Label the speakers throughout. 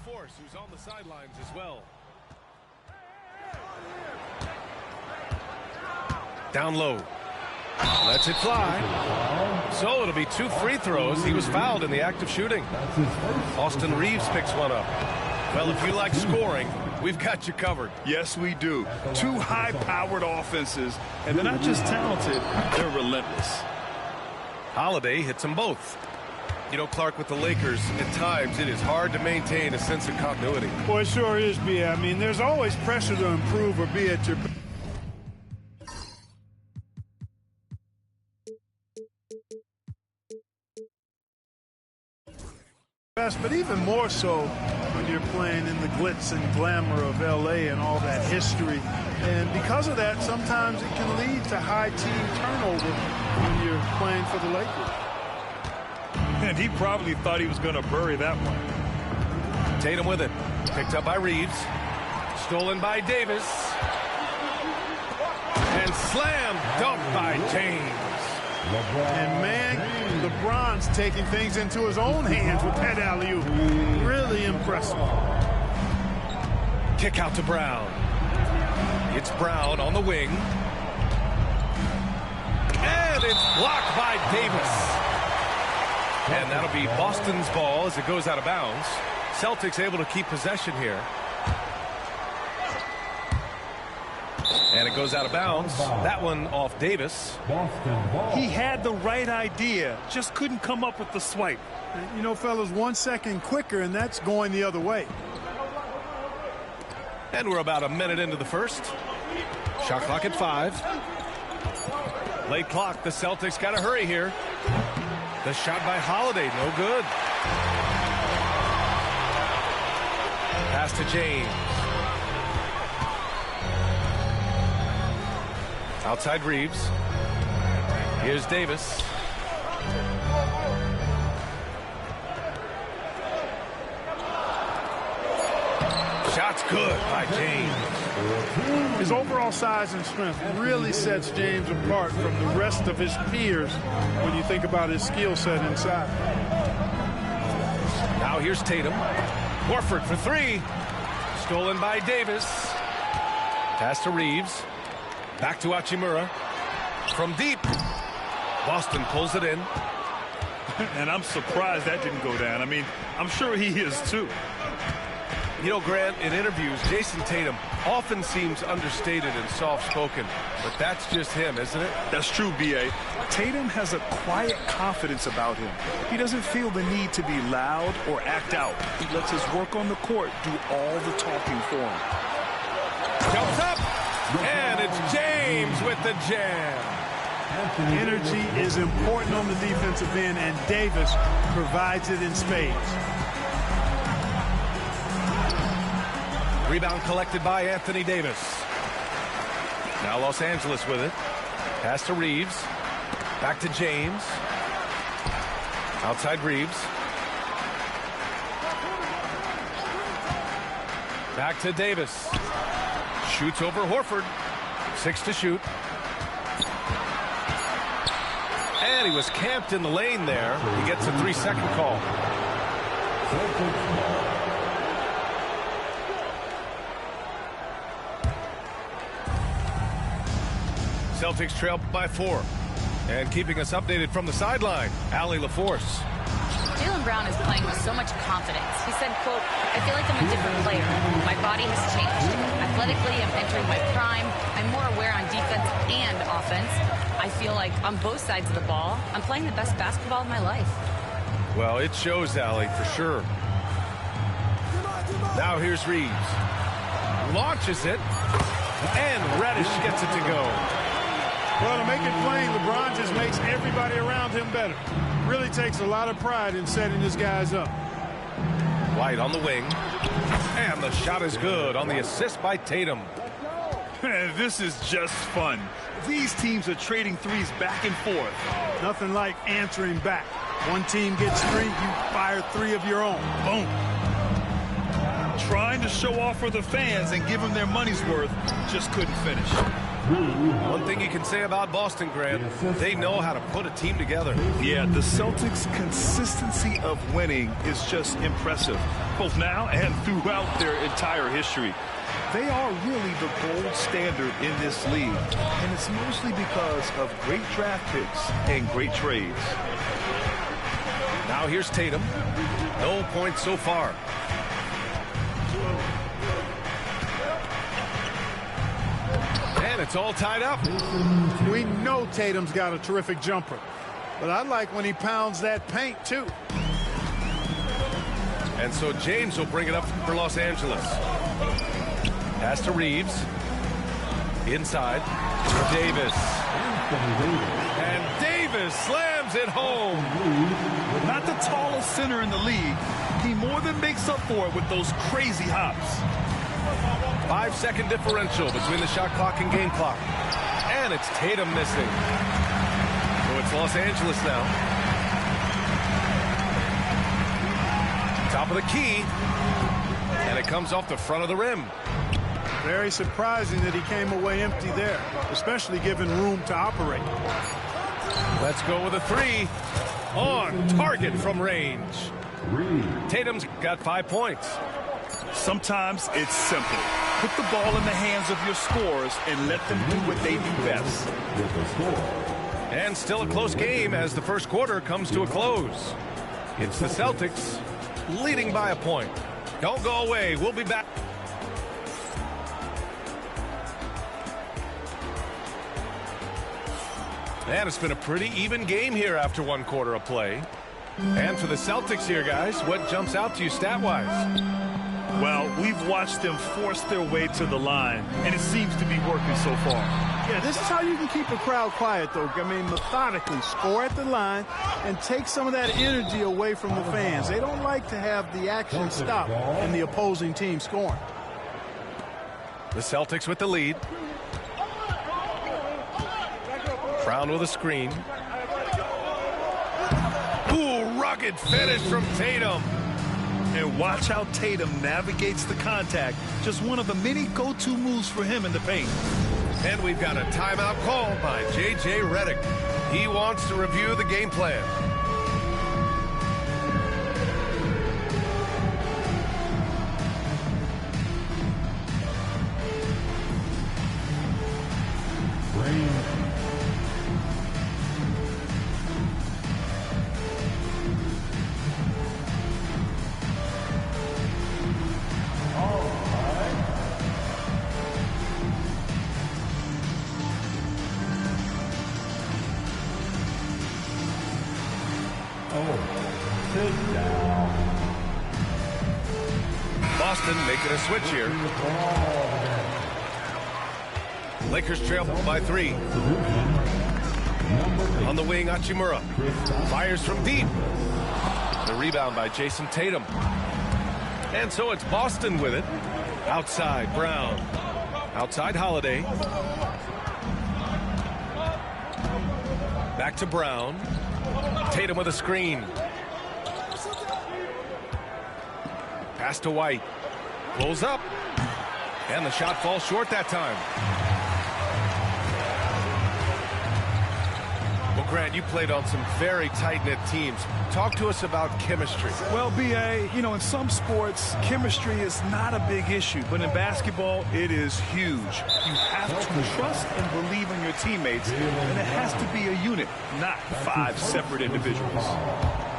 Speaker 1: LaForce, who's on the sidelines as well. Down low. Lets it fly. So it'll be 2 free throws. He was fouled in the act of shooting. Austin Reeves picks one up. Well, if you like scoring, we've got you covered.
Speaker 2: Yes, we do. 2 high-powered offenses, and they're not just talented, they're relentless.
Speaker 1: Holiday hits them both. You know, Clark, with the Lakers, at times it is hard to maintain a sense of continuity.
Speaker 3: Well, it sure is, B.A. I mean, there's always pressure to improve or be at your best, but even more so when you're playing in the glitz and glamour of L.A. and all that history. And because of that, sometimes it can lead to high team turnover when you're playing for the Lakers.
Speaker 2: And he probably thought he was going to bury that one.
Speaker 1: Tatum with it. Picked up by Reeves. Stolen by Davis. And slammed dunk by James.
Speaker 3: And, man, LeBron's taking things into his own hands with that alley-oop. Really impressive.
Speaker 1: Kick out to Brown. It's Brown on the wing. And it's blocked by Davis. And that'll be Boston's ball as it goes out of bounds. Celtics able to keep possession here. And it goes out of bounds. That one off Davis.
Speaker 2: He had the right idea, just couldn't come up with the swipe.
Speaker 3: You know, fellas, 1 second quicker, and that's going the other way.
Speaker 1: And we're about a minute into the first. Shot clock at 5. Late clock. The Celtics got to hurry here. The shot by Holiday, no good. Pass to James. Outside Reeves. Here's Davis. Shot's good by James.
Speaker 3: His overall size and strength really sets James apart from the rest of his peers when you think about his skill set inside.
Speaker 1: Now here's Tatum. Horford for 3. Stolen by Davis. Pass to Reeves. Back to Hachimura. From deep. Boston pulls it in.
Speaker 2: And I'm surprised that didn't go down. I mean, I'm sure he is too.
Speaker 1: You know, Grant, in interviews, Jason Tatum often seems understated and soft-spoken, but that's just him, isn't it?
Speaker 2: That's true, B.A. Tatum has a quiet confidence about him. He doesn't feel the need to be loud or act out. He lets his work on the court do all the talking for him.
Speaker 1: Jumps up, and it's James with the jam.
Speaker 3: Energy is important on the defensive end, and Davis provides it in spades.
Speaker 1: Rebound collected by Anthony Davis. Now Los Angeles with it. Pass to Reeves. Back to James. Outside Reeves. Back to Davis. Shoots over Horford. 6 to shoot. And he was camped in the lane there. He gets a 3-second call. Celtics trail by 4. And keeping us updated from the sideline, Allie LaForce.
Speaker 4: Jaylen Brown is playing with so much confidence. He said, quote, "I feel like I'm a different player. My body has changed. Athletically, I'm entering my prime. I'm more aware on defense and offense. I feel like on both sides of the ball, I'm playing the best basketball of my life."
Speaker 1: Well, it shows, Allie, for sure. Now here's Reeves. Launches it. And Reddish gets it to go.
Speaker 3: Well, to make it plain, LeBron just makes everybody around him better. Really takes a lot of pride in setting his guys up.
Speaker 1: White on the wing. And the shot is good on the assist by Tatum.
Speaker 2: This is just fun. These teams are trading threes back and forth.
Speaker 3: Nothing like answering back. One team gets 3, you fire 3 of your own. Boom.
Speaker 2: Trying to show off for the fans and give them their money's worth, just couldn't finish.
Speaker 1: One thing you can say about Boston, Grant, they know how to put a team together.
Speaker 2: Yeah, the Celtics' consistency of winning is just impressive, both now and throughout their entire history. They are really the gold standard in this league, and it's mostly because of great draft picks and great trades.
Speaker 1: Now here's Tatum. No points so far. And it's all tied up.
Speaker 3: We know Tatum's got a terrific jumper, but I like when he pounds that paint too.
Speaker 1: And so James will bring it up for Los Angeles. Pass to Reeves. Inside. Davis. And Davis slams it home.
Speaker 2: Not the tallest center in the league. He more than makes up for it with those crazy hops.
Speaker 1: 5-second differential between the shot clock and game clock. And it's Tatum missing. So it's Los Angeles now. Top of the key. And it comes off the front of the rim.
Speaker 3: Very surprising that he came away empty there, especially given room to operate.
Speaker 1: Let's go with a three. On target from range. Tatum's got 5 points.
Speaker 2: Sometimes it's simple. Put the ball in the hands of your scorers and let them do what they do best.
Speaker 1: And still a close game as the first quarter comes to a close. It's the Celtics leading by a point. Don't go away. We'll be back. And it's been a pretty even game here after one quarter of play. And for the Celtics here, guys, what jumps out to you stat-wise?
Speaker 2: Well, we've watched them force their way to the line, and it seems to be working so far.
Speaker 3: Yeah, this is how you can keep a crowd quiet, though. I mean, methodically score at the line and take some of that energy away from the fans. They don't like to have the action stop and the opposing team scoring.
Speaker 1: The Celtics with the lead. Brown with a screen. Ooh, rugged finish from Tatum.
Speaker 2: And watch how Tatum navigates the contact. Just one of the many go-to moves for him in the paint.
Speaker 1: And we've got a timeout called by J.J. Redick. He wants to review the game plan. Boston making a switch here. Lakers trail by 3. On the wing, Hachimura fires from deep. The rebound by Jason Tatum. And so it's Boston with it. Outside, Brown. Outside, Holiday. Back to Brown. Tatum with a screen. Pass to White. Pulls up. And the shot falls short that time. Well, Grant, you played on some very tight-knit teams. Talk to us about chemistry.
Speaker 2: Well, B.A., you know, in some sports, chemistry is not a big issue. But in basketball, it is huge. You have to trust and believe in your teammates. And it has to be a unit, not 5 separate individuals.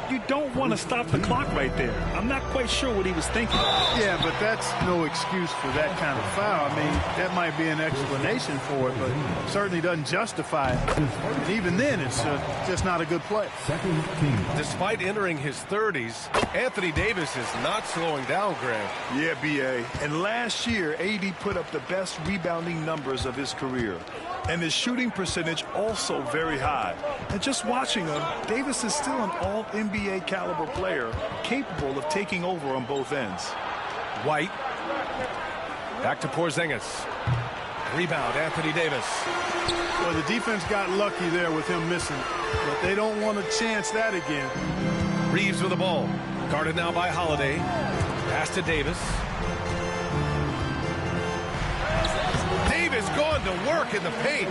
Speaker 2: You don't want to stop the clock right there. I'm not quite sure what he was thinking.
Speaker 3: Yeah, but that's no excuse for that kind of foul. I mean, that might be an explanation for it, but certainly doesn't justify it. And even then, it's just not a good play.
Speaker 1: Despite entering his 30s, Anthony Davis is not slowing down, Grant.
Speaker 2: Yeah, B.A. And last year, A.D. put up the best rebounding numbers of his career. And his shooting percentage also very high. And just watching him, Davis is still an all-NBA caliber player, capable of taking over on both ends.
Speaker 1: White. Back to Porzingis. Rebound, Anthony Davis.
Speaker 3: Well, the defense got lucky there with him missing it, but they don't want to chance that again.
Speaker 1: Reeves with the ball. Guarded now by Holiday. Pass to Davis. Davis going gone to work in the paint.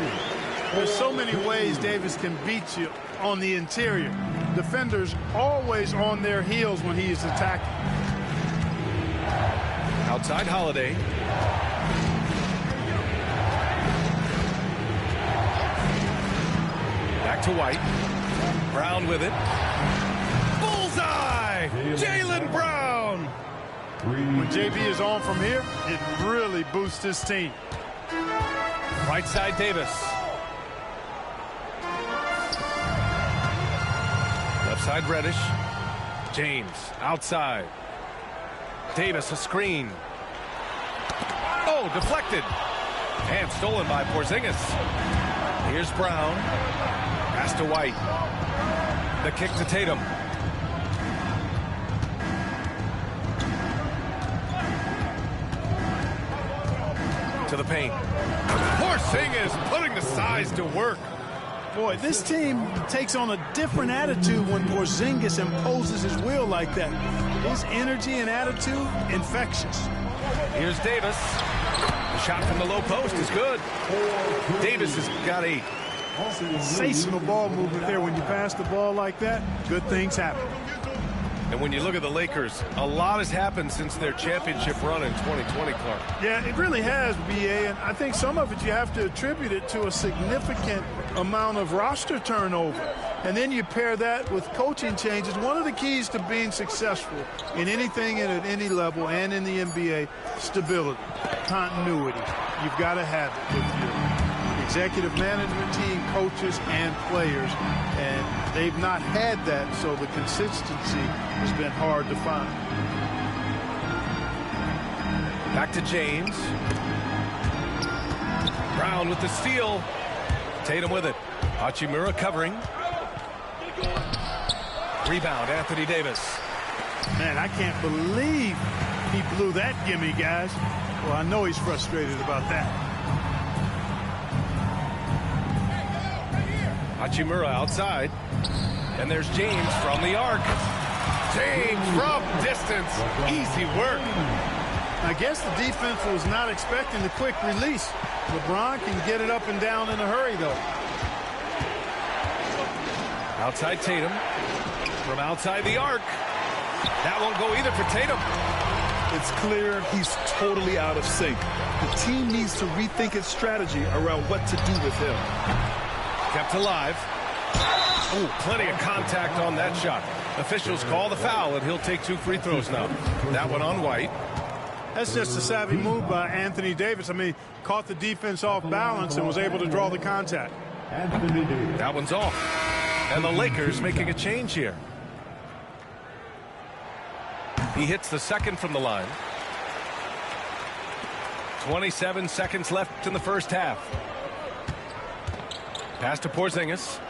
Speaker 3: There's so many ways Davis can beat you on the interior. Defenders always on their heels when he is attacking.
Speaker 1: Outside Holiday. Back to White. Brown with it. Bullseye! Jaylen Brown!
Speaker 3: When JB is on from here, it really boosts his team.
Speaker 1: Right side Davis. Left side Reddish. James outside. Davis a screen. Oh, deflected. And stolen by Porzingis. Here's Brown. Pass to White. The kick to Tatum. To the paint. Porzingis putting the size to work.
Speaker 3: Boy, this team takes on a different attitude when Porzingis imposes his will like that. His energy and attitude, infectious.
Speaker 1: Here's Davis. The shot from the low post is good. Davis has got 8.
Speaker 3: Sensational ball movement there. When you pass the ball like that, good things happen.
Speaker 1: And when you look at the Lakers, a lot has happened since their championship run in 2020, Clark.
Speaker 3: Yeah, it really has, B.A., and I think some of it you have to attribute it to a significant amount of roster turnover. And then you pair that with coaching changes. One of the keys to being successful in anything and at any level and in the NBA, stability, continuity. You've got to have it with your executive management team, coaches, and players. And they've not had that, so the consistency has been hard to find.
Speaker 1: Back to James. Brown with the steal. Tatum with it. Hachimura covering. Rebound, Anthony Davis.
Speaker 3: Man, I can't believe he blew that gimme, guys. Well, I know he's frustrated about that.
Speaker 1: Hachimura outside. And there's James from the arc. James from distance. Easy work.
Speaker 3: I guess the defense was not expecting the quick release. LeBron can get it up and down in a hurry, though.
Speaker 1: Outside Tatum. From outside the arc. That won't go either for Tatum.
Speaker 2: It's clear he's totally out of sync. The team needs to rethink its strategy around what to do with him.
Speaker 1: Kept alive. Oh, plenty of contact on that shot. Officials call the foul, and he'll take 2 free throws now. That one on White.
Speaker 3: That's just a savvy move by Anthony Davis. I mean, caught the defense off balance and was able to draw the contact.
Speaker 1: That one's off. And the Lakers making a change here. He hits the second from the line. 27 seconds left in the first half. Pass to Porzingis.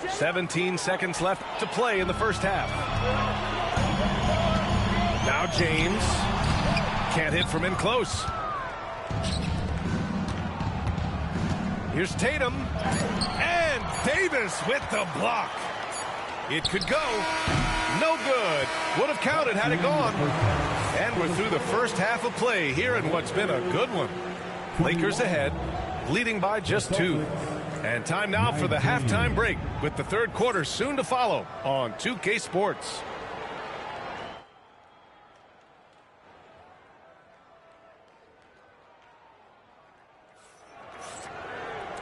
Speaker 1: 17 seconds left to play in the first half. Now James. Can't hit from in close. Here's Tatum. And Davis with the block. It could go. No good. Would have counted had it gone. And we're through the first half of play here in what's been a good one. Lakers ahead, leading by just 2. And time now for the halftime break with the third quarter soon to follow on 2K Sports.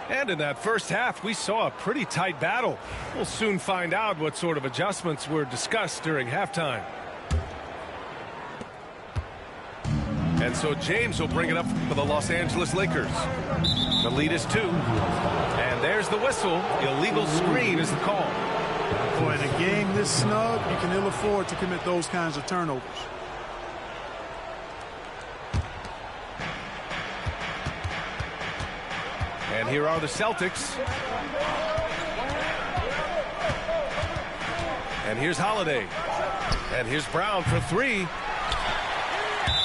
Speaker 1: And in that first half, we saw a pretty tight battle. We'll soon find out what sort of adjustments were discussed during halftime. And so James will bring it up for the Los Angeles Lakers. The lead is 2. And there's the whistle. Illegal screen is the call.
Speaker 3: Boy, in a game this snug, you can ill afford to commit those kinds of turnovers.
Speaker 1: And here are the Celtics. And here's Holiday. And here's Brown for 3.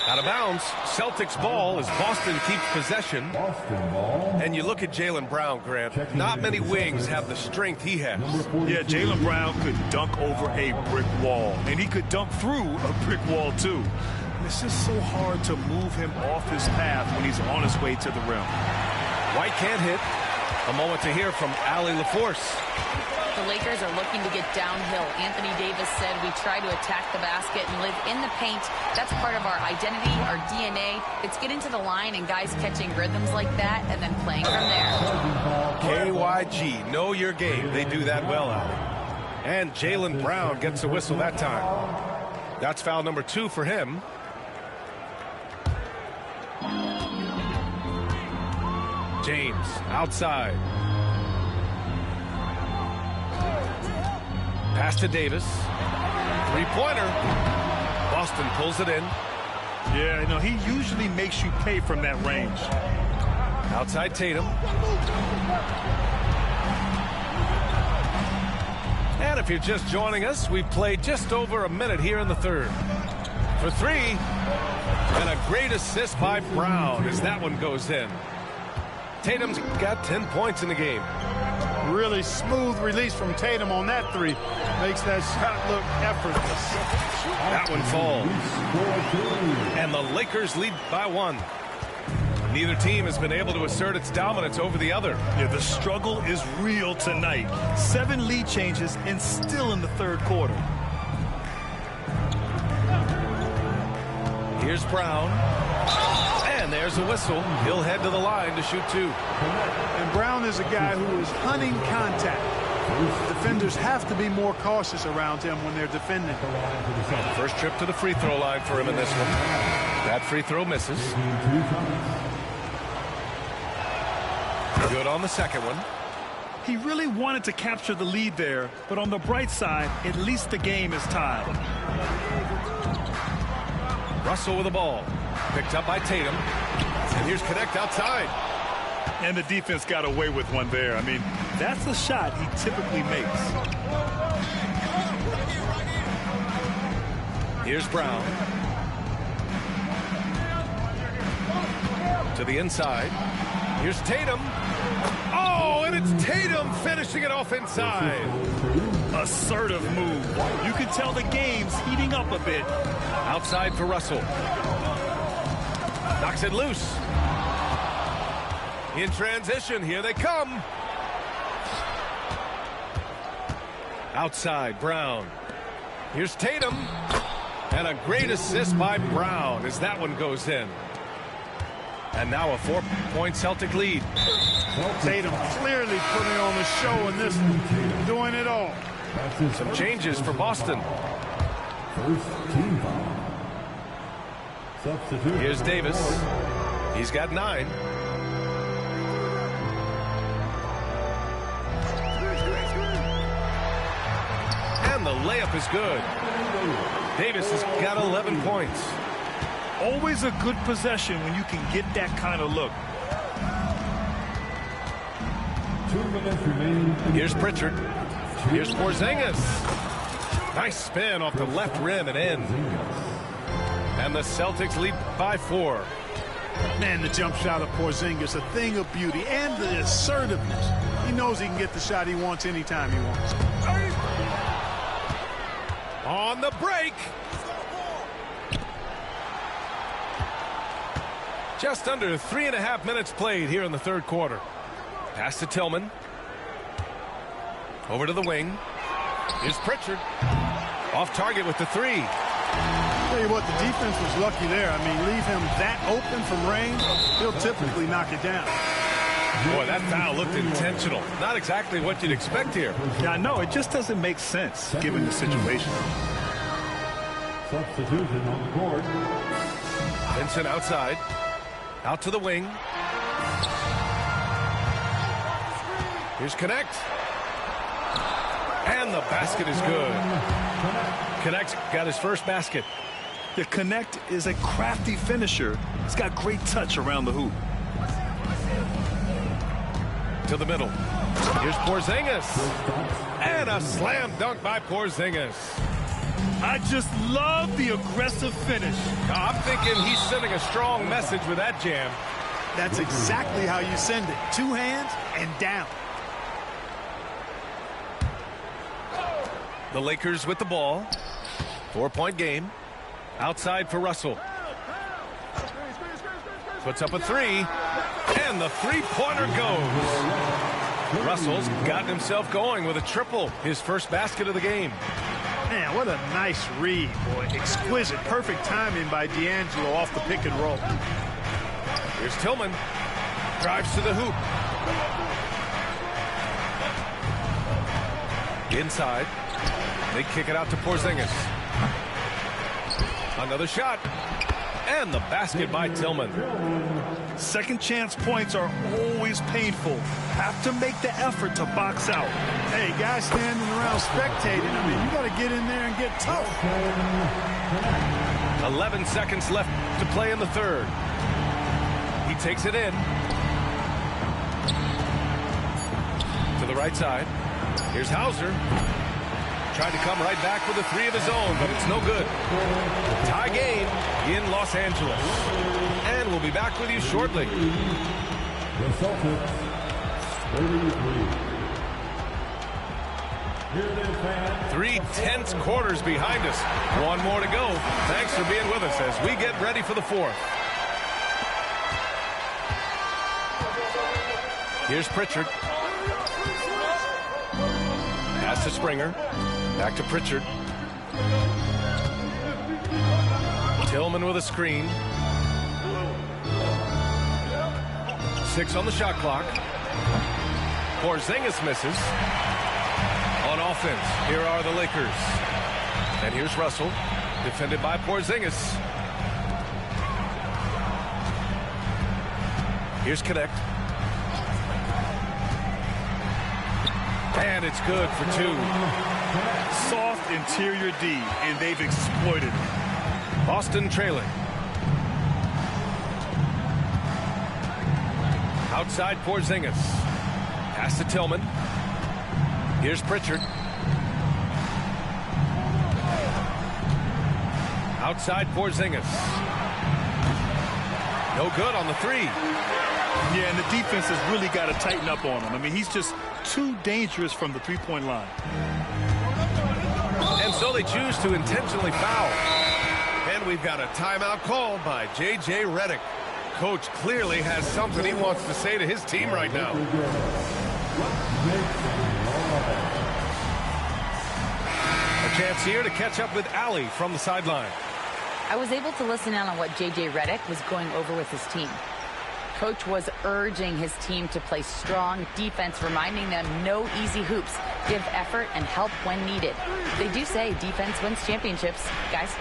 Speaker 1: Out of bounds. Celtics ball as Boston keeps possession. And you look at Jaylen Brown, Grant. Not many wings have the strength he has.
Speaker 2: Yeah, Jaylen Brown could dunk over a brick wall. And he could dunk through a brick wall, too. And it's just so hard to move him off his path when he's on his way to the rim.
Speaker 1: White can't hit. A moment to hear from Allie LaForce.
Speaker 4: The Lakers are looking to get downhill. Anthony Davis said we try to attack the basket and live in the paint. That's part of our identity, our DNA. It's getting to the line and guys catching rhythms like that and then playing from there.
Speaker 1: KYG, know your game. They do that well, Allie. And Jaylen Brown gets a whistle that time. That's foul number 2 for him. James outside. Pass to Davis. Three-pointer. Boston pulls it in.
Speaker 2: Yeah, you know, he usually makes you pay from that range.
Speaker 1: Outside Tatum. And if you're just joining us, we've played just over a minute here in the third. For 3. And a great assist by Brown as that one goes in. Tatum's got 10 points in the game.
Speaker 3: Really smooth release from Tatum on that 3. Makes that shot look effortless.
Speaker 1: That one falls. And the Lakers lead by 1. Neither team has been able to assert its dominance over the other.
Speaker 2: Yeah, the struggle is real tonight. 7 lead changes and still in the third quarter.
Speaker 1: Here's Brown. And there's a whistle. He'll head to the line to shoot 2.
Speaker 3: And Brown is a guy who is hunting contact. Defenders have to be more cautious around him when they're defending.
Speaker 1: First trip to the free throw line for him in this one. That free throw misses. Good on the second one.
Speaker 2: He really wanted to capture the lead there, but on the bright side, at least the game is tied.
Speaker 1: Russell with the ball. Picked up by Tatum. And here's Connect outside.
Speaker 2: And the defense got away with one there. I mean, that's the shot he typically makes.
Speaker 1: Here's Brown. To the inside. Here's Tatum. Oh, and it's Tatum finishing it off inside.
Speaker 2: Assertive move. You can tell the game's heating up a bit.
Speaker 1: Outside for Russell. Knocks it loose. In transition, here they come. Outside, Brown. Here's Tatum. And a great assist by Brown as that one goes in. And now a 4-point Celtic lead.
Speaker 3: Tatum clearly putting on the show in this one, doing it all.
Speaker 1: Some changes for Boston.
Speaker 5: First team foul. Substitute.
Speaker 1: Here's Davis. He's got 9. And the layup is good. Davis has got 11 points.
Speaker 2: Always a good possession when you can get that kind of look.
Speaker 5: 2 minutes remaining.
Speaker 1: Here's Pritchard. Here's Porzingis. Nice spin off the left rim and in. And the Celtics lead by 4.
Speaker 3: Man, the jump shot of Porzingis, a thing of beauty, and the assertiveness. He knows he can get the shot he wants anytime he wants.
Speaker 1: On the break. Just under 3.5 minutes played here in the third quarter. Pass to Tillman. Over to the wing. Here's Pritchard. Off target with the 3.
Speaker 3: Tell you what, the defense was lucky there. I mean, leave him that open from range, he'll typically knock it down.
Speaker 1: Boy, that foul looked intentional. Not exactly what you'd expect here.
Speaker 2: Yeah, I know. It just doesn't make sense given the situation.
Speaker 5: Substitution on the court.
Speaker 1: Vincent outside. Out to the wing. Here's Connect. And the basket is good. Connect's got his first basket.
Speaker 2: The Connect is a crafty finisher. He's got great touch around the hoop.
Speaker 1: To the middle. Here's Porzingis. And a slam dunk by Porzingis.
Speaker 2: I just love the aggressive finish.
Speaker 1: I'm thinking he's sending a strong message with that jam.
Speaker 3: That's exactly how you send it. 2 hands and down.
Speaker 1: The Lakers with the ball. 4-point game. Outside for Russell. Puts up a three, and the three-pointer goes. Russell's gotten himself going with a triple, his first basket of the game.
Speaker 3: Man, what a nice read, boy. Exquisite, perfect timing by D'Angelo off the pick and roll.
Speaker 1: Here's Tillman. Drives to the hoop. Inside. They kick it out to Porzingis. Another shot. And the basket by Tillman.
Speaker 2: Second chance points are always painful. Have to make the effort to box out.
Speaker 3: Hey, guys standing around spectating, I mean, you got to get in there and get tough.
Speaker 1: 11 seconds left to play in the third. He takes it in. To the right side. Here's Hauser. Tried to come right back with a three of his own, but it's no good. Tie game in Los Angeles. And we'll be back with you shortly.
Speaker 5: The Celtics, 33. Here it is, fans.
Speaker 1: 3 tense quarters behind us. One more to go. Thanks for being with us as we get ready for the fourth. Here's Pritchard. Pass to Springer. Back to Pritchard. Tillman with a screen. 6 on the shot clock. Porzingis misses. On offense, here are the Lakers. And here's Russell, defended by Porzingis. Here's Connect. And it's good for 2.
Speaker 2: Soft interior D, and they've exploited it.
Speaker 1: Boston trailing. Outside Porzingis. Pass to Tillman. Here's Pritchard. Outside Porzingis. No good on the three.
Speaker 2: Yeah, and the defense has really got to tighten up on him. I mean, he's just too dangerous from the three-point line.
Speaker 1: And so they choose to intentionally foul. And we've got a timeout called by J.J. Redick. Coach clearly has something he wants to say to his team right now. A chance here to catch up with Allie from the sideline.
Speaker 4: I was able to listen in on what J.J. Redick was going over with his team. Coach was urging his team to play strong defense, reminding them no easy hoops, give effort, and help when needed. They do say defense wins championships, guys.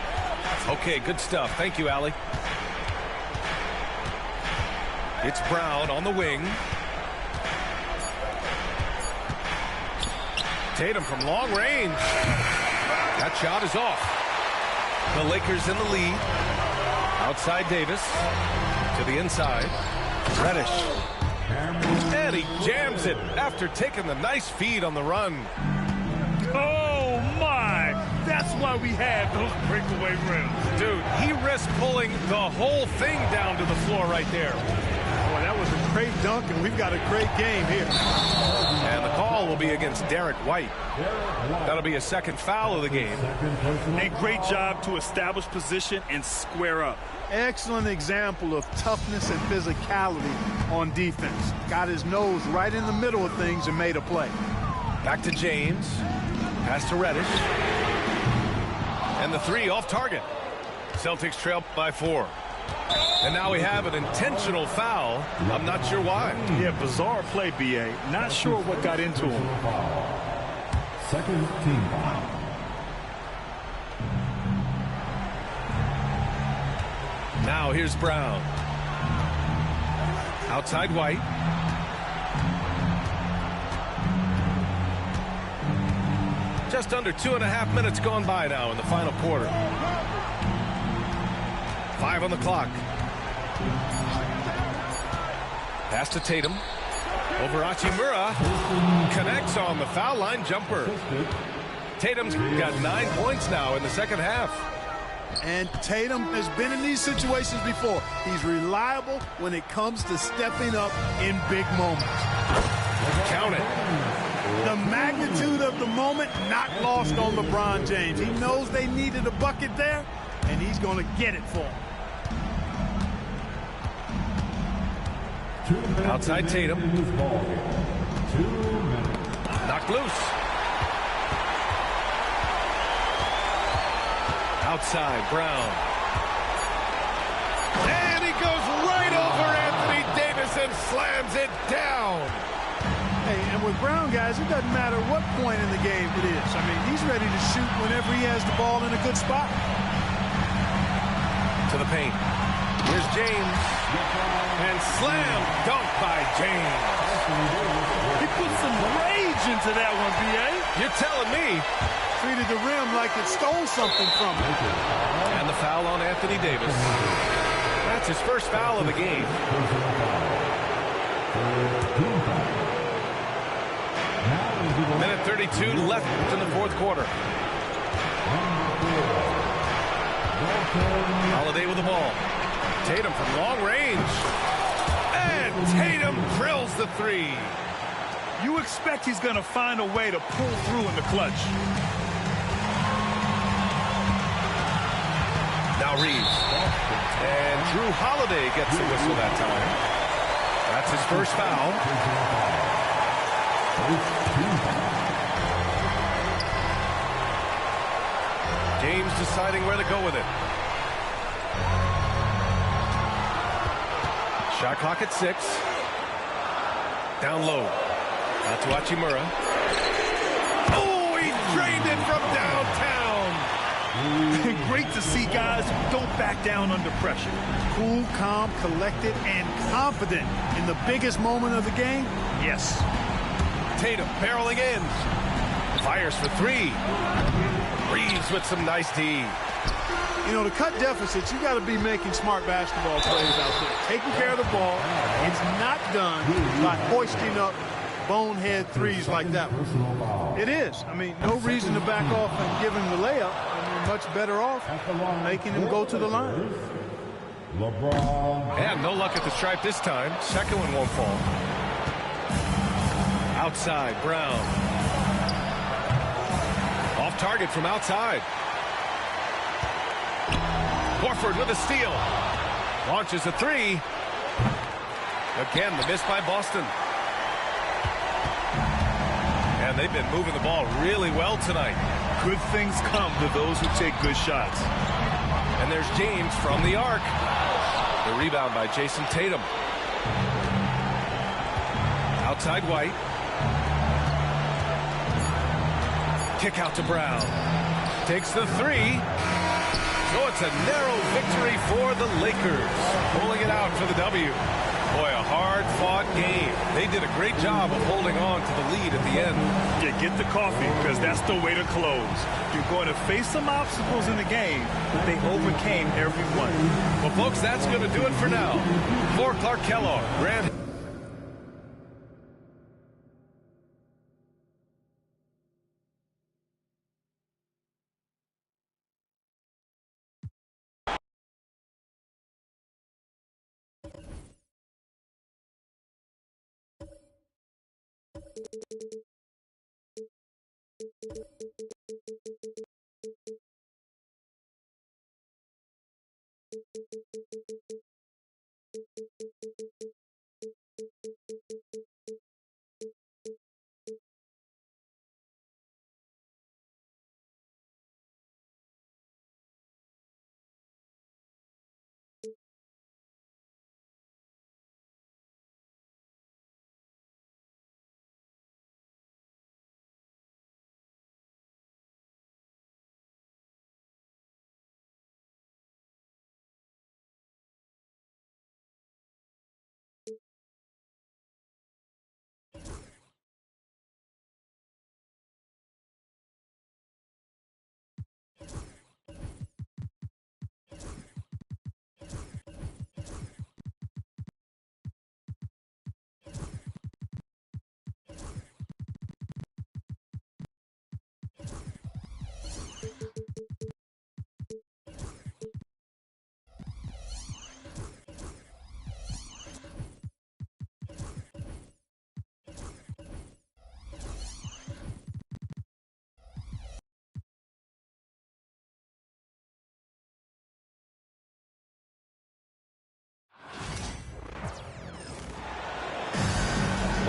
Speaker 1: Okay, good stuff. Thank you, Allie. It's Brown on the wing. Tatum from long range. That shot is off. The Lakers in the lead. Outside Davis. To the inside. Reddish. And he jams it after taking the nice feed on the run.
Speaker 2: Oh, my! That's why we had those breakaway rims.
Speaker 1: Dude, he risked pulling the whole thing down to the floor right there.
Speaker 3: Boy, that was a great dunk, and we've got a great game here.
Speaker 1: And the call will be against Derek White. That'll be a second foul of the game.
Speaker 2: A great job to establish position and square up.
Speaker 3: Excellent example of toughness and physicality on defense. Got his nose right in the middle of things and made a play.
Speaker 1: Back to James. Pass to Reddish. And the three off target. Celtics trail by 4. And now we have an intentional foul. I'm not sure why.
Speaker 2: Yeah, bizarre play, B.A. Not sure what got into him.
Speaker 5: Second team foul.
Speaker 1: Now here's Brown. Outside White. Just under 2.5 minutes gone by now in the final quarter. 5 on the clock. Pass to Tatum. Over Hachimura. Connects on the foul line jumper. Tatum's got 9 points now in the second half.
Speaker 3: And Tatum has been in these situations before. He's reliable when it comes to stepping up in big moments.
Speaker 1: Count it.
Speaker 3: The magnitude of the moment not lost on LeBron James. He knows they needed a bucket there, and he's going to get it for him.
Speaker 1: Outside Tatum.
Speaker 5: 2 minutes.
Speaker 1: Knocked loose. Outside Brown. And he goes right over Anthony Davis and slams it down.
Speaker 3: Hey, and with Brown, guys, it doesn't matter what point in the game it is. I mean, he's ready to shoot whenever he has the ball in a good spot.
Speaker 1: To the paint. Here's James. And slam dunk by James.
Speaker 2: He put some rage into that one, B.A.
Speaker 1: You're telling me.
Speaker 3: Treated the rim like it stole something from him.
Speaker 1: And the foul on Anthony Davis. That's his first foul of the game. Minute 32 left in the fourth quarter. Holiday with the ball. Tatum from long range. And Tatum drills the three.
Speaker 2: You expect he's going to find a way to pull through in the clutch.
Speaker 1: Now Reeves. And Drew Holiday gets the whistle that time. That's his first foul. James deciding where to go with it. Shot clock at 6. Down low. Out to Hachimura. Oh, he drained it from downtown.
Speaker 2: Great to see guys who don't back down under pressure.
Speaker 3: Cool, calm, collected, and confident in the biggest moment of the game. Yes.
Speaker 1: Tatum barreling in. Fires for 3. Reeves with some nice D.
Speaker 3: You know, to cut deficits, you got to be making smart basketball plays out there. Taking care of the ball. It's not done by hoisting up bonehead threes like that one. It is. I mean, no reason to back off and give him the layup. I mean, much better off making him go to the line.
Speaker 5: LeBron.
Speaker 1: And no luck at the stripe this time. Second one won't fall. Outside, Brown. Off target from outside. Horford with a steal. Launches a 3. Again, the miss by Boston. And they've been moving the ball really well tonight.
Speaker 2: Good things come to those who take good shots.
Speaker 1: And there's James from the arc. The rebound by Jason Tatum. Outside White. Kick out to Brown. Takes the 3. So it's a narrow victory for the Lakers. Pulling it out for the W. Boy, a hard-fought game. They did a great job of holding on to the lead at the end.
Speaker 2: Yeah, get the coffee, because that's the way to close. You're going to face some obstacles in the game, but they overcame every one.
Speaker 1: Well, folks, that's going to do it for now. For Clark Kellogg, Grant.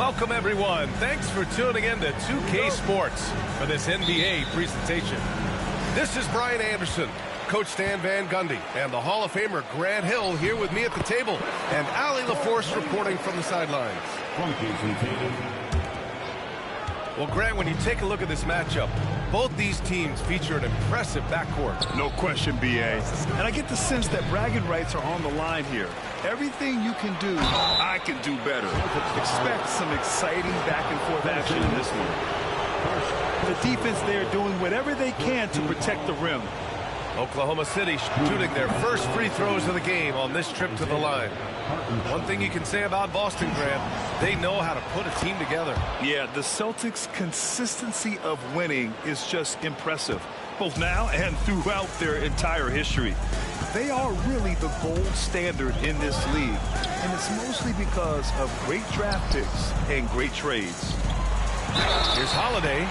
Speaker 1: Welcome, everyone. Thanks for tuning in to 2K Sports for this NBA presentation. This is Brian Anderson, Coach Stan Van Gundy, and the Hall of Famer Grant Hill here with me at the table, and Ali LaForce reporting from the sidelines. Well, Grant, when you take a look at this matchup, both these teams feature an impressive backcourt.
Speaker 2: No question, B.A. And I get the sense that bragging rights are on the line here. Everything you can do, I can do better. Expect some exciting back-and-forth action in this one. The defense there doing whatever they can to protect the rim.
Speaker 1: Oklahoma City shooting their first free throws of the game on this trip to the line. One thing you can say about Boston, Grant, they know how to put a team together.
Speaker 2: Yeah, the Celtics' consistency of winning is just impressive, both now and throughout their entire history. They are really the gold standard in this league, and it's mostly because of great draft picks and great trades.
Speaker 1: Here's Holiday.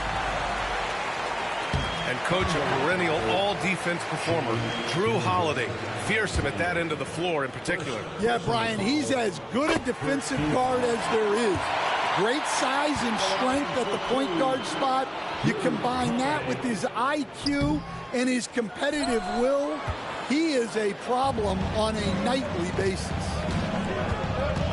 Speaker 1: And coach, a perennial all-defense performer, Drew Holiday. Fearsome at that end of the floor in particular.
Speaker 6: Yeah, Brian, he's as good a defensive guard as there is. Great size and strength at the point guard spot. You combine that with his IQ and his competitive will, he is a problem on a nightly basis.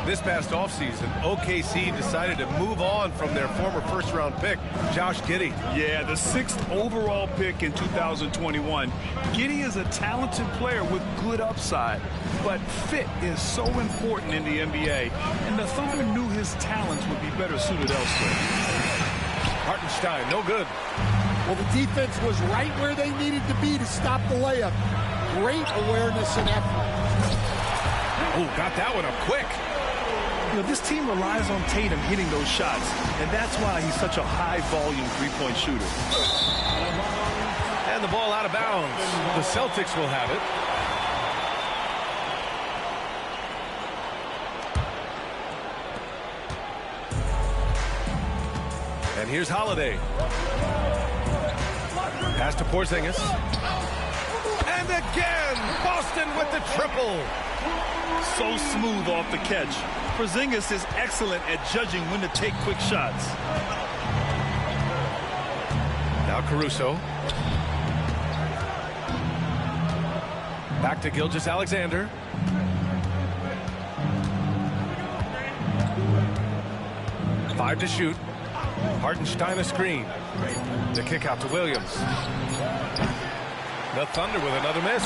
Speaker 1: This past offseason, OKC decided to move on from their former first-round pick, Josh Giddey.
Speaker 2: Yeah, the 6th overall pick in 2021. Giddey is a talented player with good upside, but fit is so important in the NBA, and the Thunder knew his talents would be better suited elsewhere.
Speaker 1: Hartenstein, no good.
Speaker 6: Well, the defense was right where they needed to be to stop the layup. Great awareness and effort.
Speaker 1: Oh, got that one up quick.
Speaker 2: You know, this team relies on Tatum hitting those shots, and that's why he's such a high-volume three-point shooter.
Speaker 1: And the ball out of bounds. The Celtics will have it. And here's Holiday. Pass to Porzingis. And again, Boston with the triple.
Speaker 2: So smooth off the catch. Porzingis is excellent at judging when to take quick shots.
Speaker 1: Now Caruso. Back to Gilgeous-Alexander. Five to shoot. Hartenstein a screen. The kick out to Williams. The Thunder with another miss.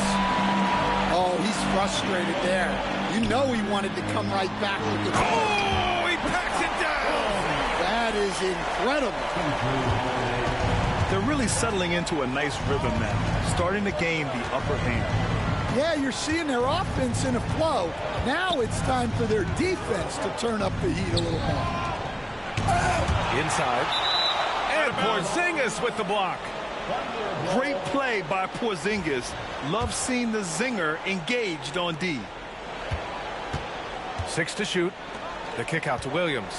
Speaker 6: Oh, he's frustrated there. You know he wanted to come right back with the ball.
Speaker 1: Oh, he packs it down.
Speaker 6: That is incredible.
Speaker 2: They're really settling into a nice rhythm now, starting to gain the upper hand.
Speaker 6: Yeah, you're seeing their offense in a flow. Now it's time for their defense to turn up the heat a little more.
Speaker 1: Inside. And Porzingis with the block.
Speaker 2: Great play by Porzingis. Love seeing the zinger engaged on D.
Speaker 1: 6 to shoot. The kick out to Williams.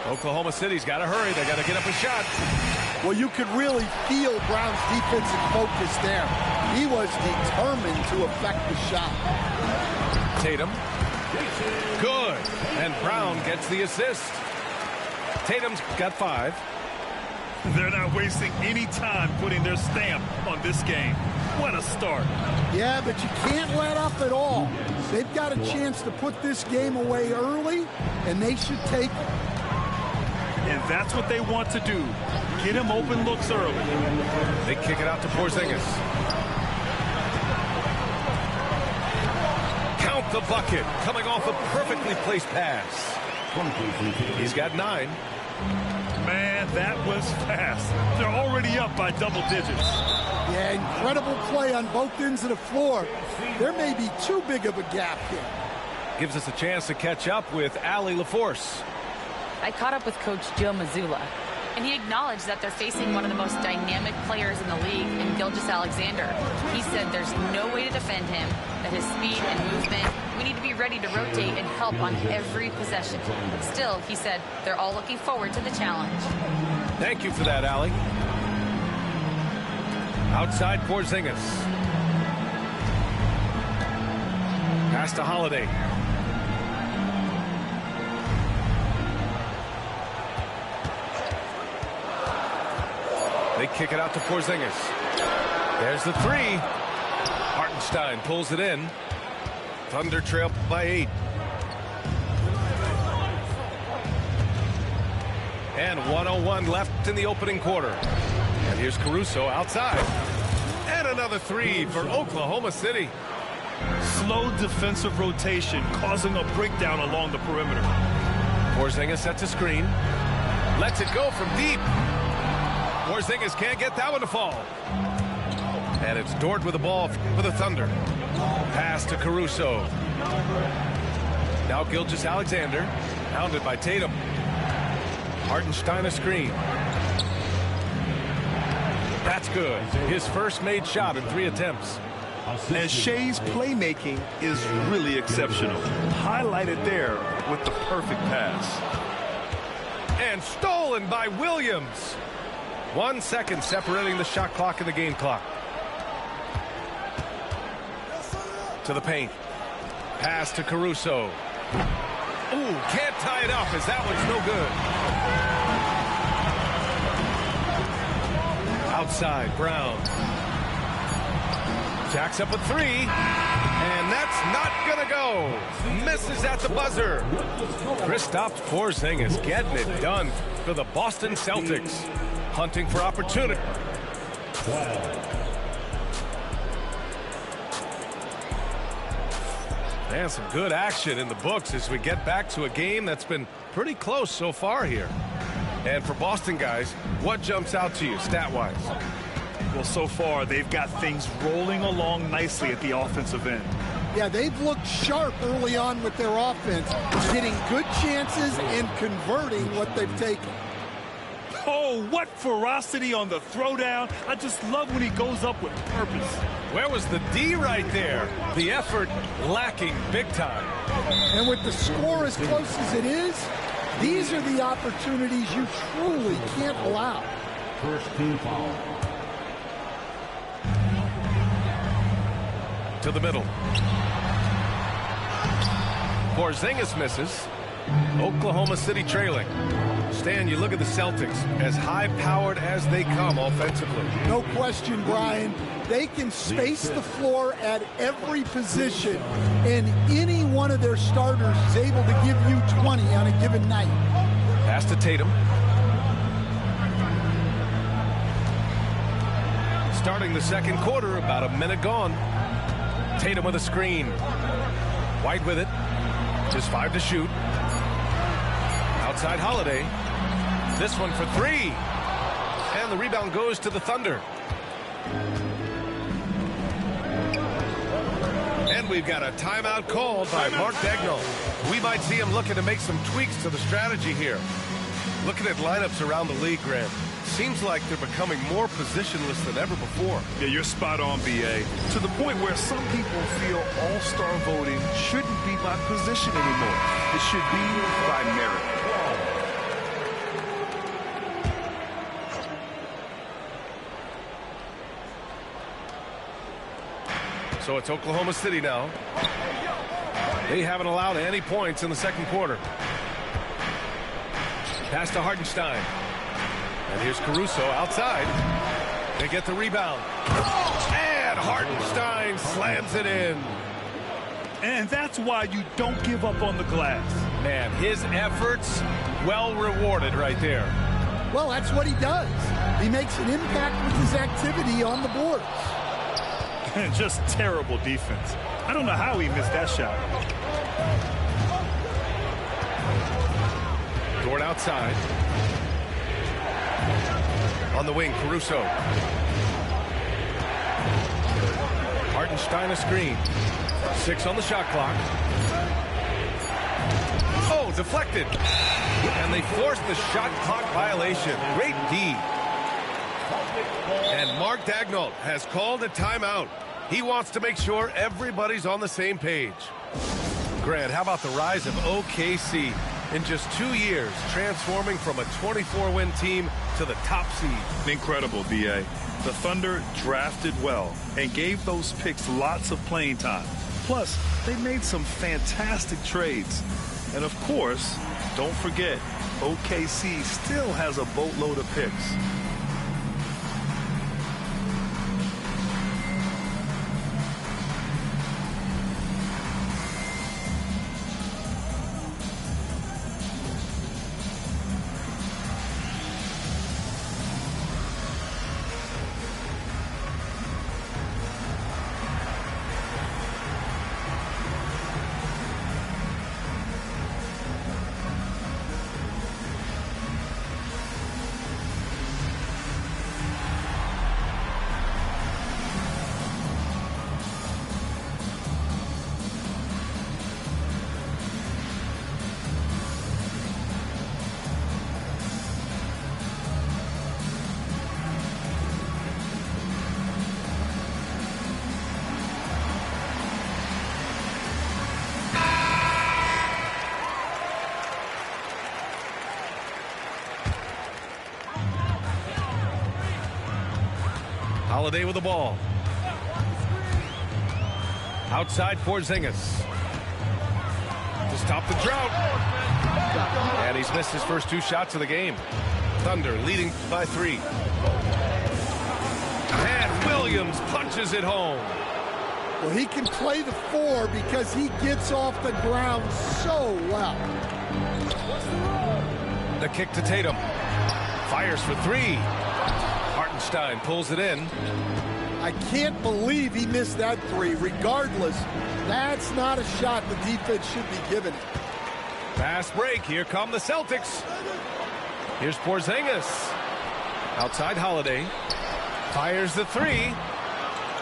Speaker 1: Oklahoma City's got to hurry. They got to get up a shot.
Speaker 6: Well, you could really feel Brown's defensive focus there. He was determined to affect the shot.
Speaker 1: Tatum. Good. And Brown gets the assist. Tatum's got 5.
Speaker 2: They're not wasting any time putting their stamp on this game. What a start.
Speaker 6: Yeah, but you can't let up at all. They've got a chance to put this game away early, and they should take it.
Speaker 2: And that's what they want to do. Get him open looks early.
Speaker 1: They kick it out to Porzingis. Count the bucket. Coming off a perfectly placed pass. He's got 9.
Speaker 2: Man, that was fast. They're already up by double digits.
Speaker 6: Yeah, incredible play on both ends of the floor. There may be too big of a gap here.
Speaker 1: Gives us a chance to catch up with Ali LaForce.
Speaker 4: I caught up with Coach Joe Mazzulla, and he acknowledged that they're facing one of the most dynamic players in the league in Gilgeous-Alexander. He said there's no way to defend him, that his speed and movement, we need to be ready to rotate and help on every possession. Still, he said, they're all looking forward to the challenge.
Speaker 1: Thank you for that, Ali. Outside Porzingis. Pass to Holiday. They kick it out to Porzingis. There's the three. Hartenstein pulls it in. Thunder trail by 8. And 1:01 left in the opening quarter. And here's Caruso outside. And another three for Oklahoma City.
Speaker 2: Slow defensive rotation causing a breakdown along the perimeter.
Speaker 1: Porzingis sets a screen. Lets it go from deep. Porzingis can't get that one to fall. And it's Dort with the ball for the Thunder. Pass to Caruso. Now Gilgeous-Alexander. Hounded by Tatum. Hartenstein a screen. That's good. His first made shot in 3 attempts.
Speaker 2: And Shea's playmaking is really exceptional. Highlighted there with the perfect pass.
Speaker 1: And stolen by Williams. 1 second separating the shot clock and the game clock. To the paint. Pass to Caruso. Ooh, can't tie it up as that one's no good. Outside, Brown. Jacks up a 3. And that's not going to go. Misses at the buzzer. Kristaps Porzingis getting it done for the Boston Celtics. Hunting for opportunity. And some good action in the books as we get back to a game that's been pretty close so far here. And for Boston guys, what jumps out to you stat-wise?
Speaker 2: Well, so far they've got things rolling along nicely at the offensive end.
Speaker 6: Yeah, they've looked sharp early on with their offense, getting good chances and converting what they've taken.
Speaker 2: Oh, what ferocity on the throwdown. I just love when he goes up with purpose.
Speaker 1: Where was the D right there? The effort lacking big time.
Speaker 6: And with the score as close as it is, these are the opportunities you truly can't allow.
Speaker 5: First team foul.
Speaker 1: To the middle. Porzingis misses. Oklahoma City trailing. Stan, you look at the Celtics, as high-powered as they come offensively.
Speaker 6: No question, Brian. They can space the floor at every position, and any one of their starters is able to give you 20 on a given night.
Speaker 1: Pass to Tatum. Starting the second quarter, about a minute gone. Tatum with a screen. White with it. Just 5 to shoot. Outside Holiday. This one for 3. And the rebound goes to the Thunder. And we've got a timeout called by Mark Daigneault. We might see him looking to make some tweaks to the strategy here. Looking at lineups around the league, Grant, seems like they're becoming more positionless than ever before.
Speaker 2: Yeah, you're spot on, B.A. To the point where some people feel all-star voting shouldn't be by position anymore. It should be by merit.
Speaker 1: So it's Oklahoma City now. They haven't allowed any points in the second quarter. Pass to Hartenstein. And here's Caruso outside. They get the rebound. And Hartenstein slams it in.
Speaker 2: And that's why you don't give up on the glass.
Speaker 1: Man, his efforts well rewarded right there.
Speaker 6: Well, that's what he does. He makes an impact with his activity on the boards.
Speaker 2: And just terrible defense. I don't know how he missed that shot.
Speaker 1: Dort outside. On the wing, Caruso. Hartenstein a screen. 6 on the shot clock. Oh, deflected. And they forced the shot clock violation. Great D. And Mark Daigneault has called a timeout. He wants to make sure everybody's on the same page. Grant, how about the rise of OKC in just 2 years, transforming from a 24-win team to the top seed?
Speaker 2: Incredible, B.A. The Thunder drafted well and gave those picks lots of playing time. Plus, they made some fantastic trades. And of course, don't forget, OKC still has a boatload of picks.
Speaker 1: Holiday with the ball. Outside Porzingis. To stop the drought. And he's missed his first 2 shots of the game. Thunder leading by 3. And Williams punches it home.
Speaker 6: Well, he can play the 4 because he gets off the ground so well.
Speaker 1: The kick to Tatum. Fires for 3. Hartenstein pulls it in.
Speaker 6: I can't believe he missed that 3. Regardless, that's not a shot the defense should be giving it.
Speaker 1: Fast break. Here come the Celtics. Here's Porzingis. Outside Holiday. Fires the 3.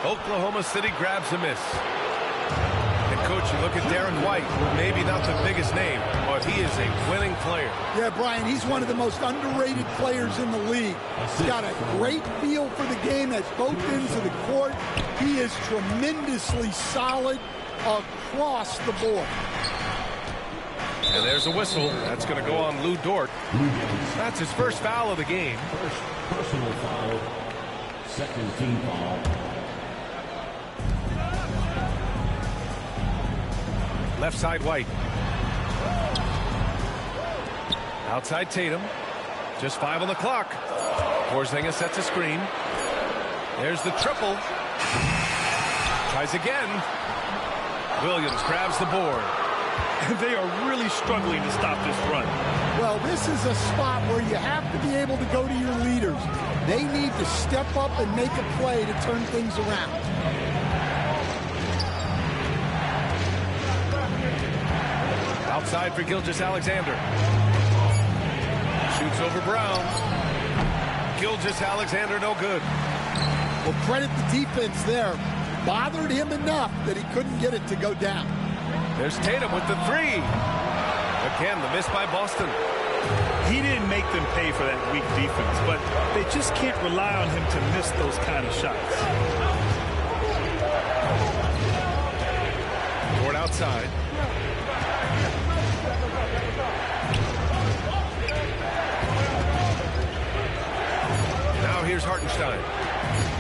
Speaker 1: Oklahoma City grabs a miss. And, Coach, you look at Darren White, maybe not the biggest name, but he is a winning player.
Speaker 6: Yeah, Brian, he's one of the most underrated players in the league. He's got a great feel for the game at both ends of the court. He is tremendously solid across the board.
Speaker 1: And there's a whistle. That's going to go on Lou Dort. That's his first foul of the game.
Speaker 5: First personal foul. Second team foul.
Speaker 1: Left side White. Outside Tatum. Just 5 on the clock. Porzingis sets a screen. There's the triple. Tries again. Williams grabs the board.
Speaker 2: They are really struggling to stop this run.
Speaker 6: Well, this is a spot where you have to be able to go to your leaders. They need to step up and make a play to turn things around.
Speaker 1: Outside for Gilgeous-Alexander. Shoots over Brown. Gilgeous-Alexander no good.
Speaker 6: Well, credit the defense there. Bothered him enough that he couldn't get it to go down.
Speaker 1: There's Tatum with the 3. Again, the miss by Boston.
Speaker 2: He didn't make them pay for that weak defense, but they just can't rely on him to miss those kind of shots.
Speaker 1: Toward outside. Now here's Hartenstein.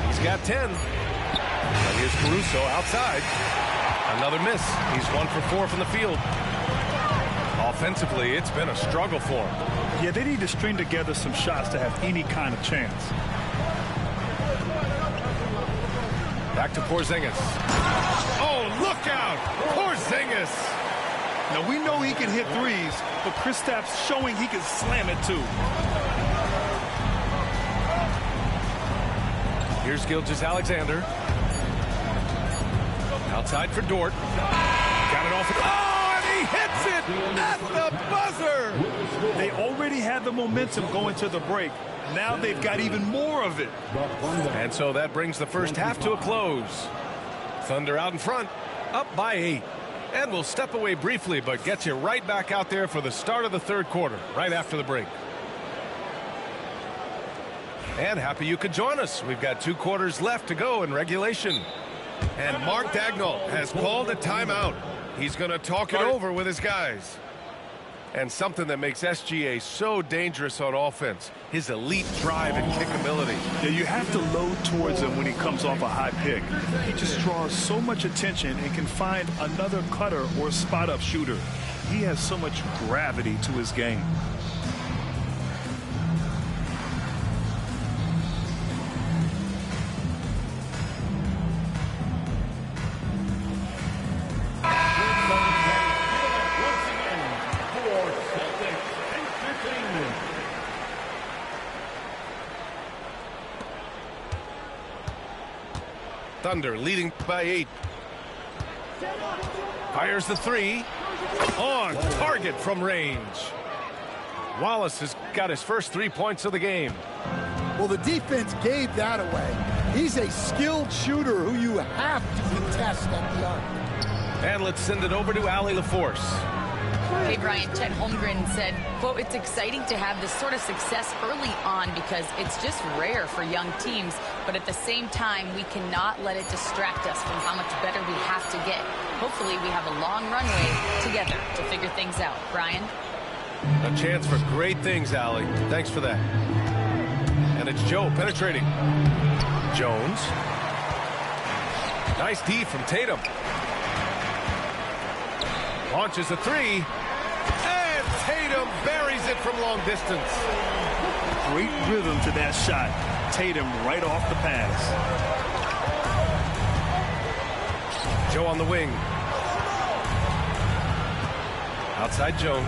Speaker 1: He's got 10. And here's Caruso outside. Another miss. He's 1 for 4 from the field. Offensively, it's been a struggle for him.
Speaker 2: Yeah, they need to string together some shots to have any kind of chance.
Speaker 1: Back to Porzingis. Oh, look out! Porzingis!
Speaker 2: Now, we know he can hit threes, but Kristaps showing he can slam it too.
Speaker 1: Here's Gilgeous-Alexander. Outside for Dort. Got it off. Oh, and he hits it at the buzzer!
Speaker 2: They already had the momentum going to the break. Now they've got even more of it.
Speaker 1: And so that brings the first half to a close. Thunder out in front, up by 8. And we'll step away briefly, but get you right back out there for the start of the third quarter, right after the break. And happy you could join us. We've got 2 quarters left to go in regulation. And Mark Dagnall has called a timeout. He's going to talk it over with his guys. And something that makes SGA so dangerous on offense, his elite drive and kick ability.
Speaker 2: Yeah, you have to load towards him when he comes off a high pick. He just draws so much attention and can find another cutter or spot-up shooter. He has so much gravity to his game.
Speaker 1: Thunder leading by 8. Fires the 3. On target from range. Wallace has got his first 3 points of the game.
Speaker 6: Well, the defense gave that away. He's a skilled shooter who you have to contest at the arc.
Speaker 1: And let's send it over to Allie LaForce.
Speaker 4: Hey, Brian, Chet Holmgren said, quote, it's exciting to have this sort of success early on because it's just rare for young teams. But at the same time, we cannot let it distract us from how much better we have to get. Hopefully, we have a long runway together to figure things out. Brian?
Speaker 1: A chance for great things, Allie. Thanks for that. And it's Joe penetrating. Jones. Nice D from Tatum. Launches a three. And Tatum buries it from long distance.
Speaker 2: Great rhythm to that shot. Tatum right off the pass.
Speaker 1: Joe on the wing. Outside Jones.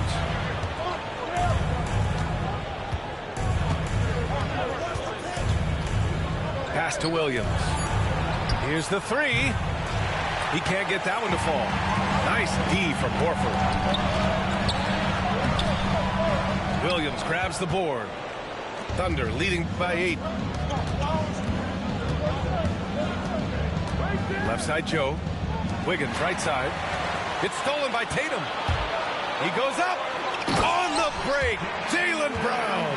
Speaker 1: Pass to Williams. Here's the three. He can't get that one to fall. Nice D from Horford. Williams grabs the board. Thunder leading by 8. Left side Joe. Wiggins right side. It's stolen by Tatum. He goes up. On the break, Jaylen Brown.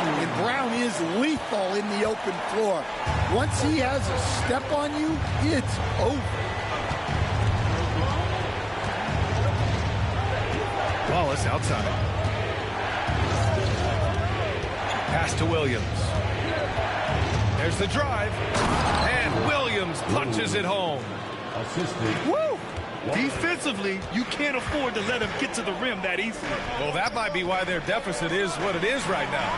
Speaker 6: And Brown is lethal in the open floor. Once he has a step on you, it's over.
Speaker 1: Wallace outside. Pass to Williams. There's the drive. And Williams punches it home.
Speaker 5: Assisted.
Speaker 2: Woo! Defensively, you can't afford to let him get to the rim that easily.
Speaker 1: Well, that might be why their deficit is what it is right now.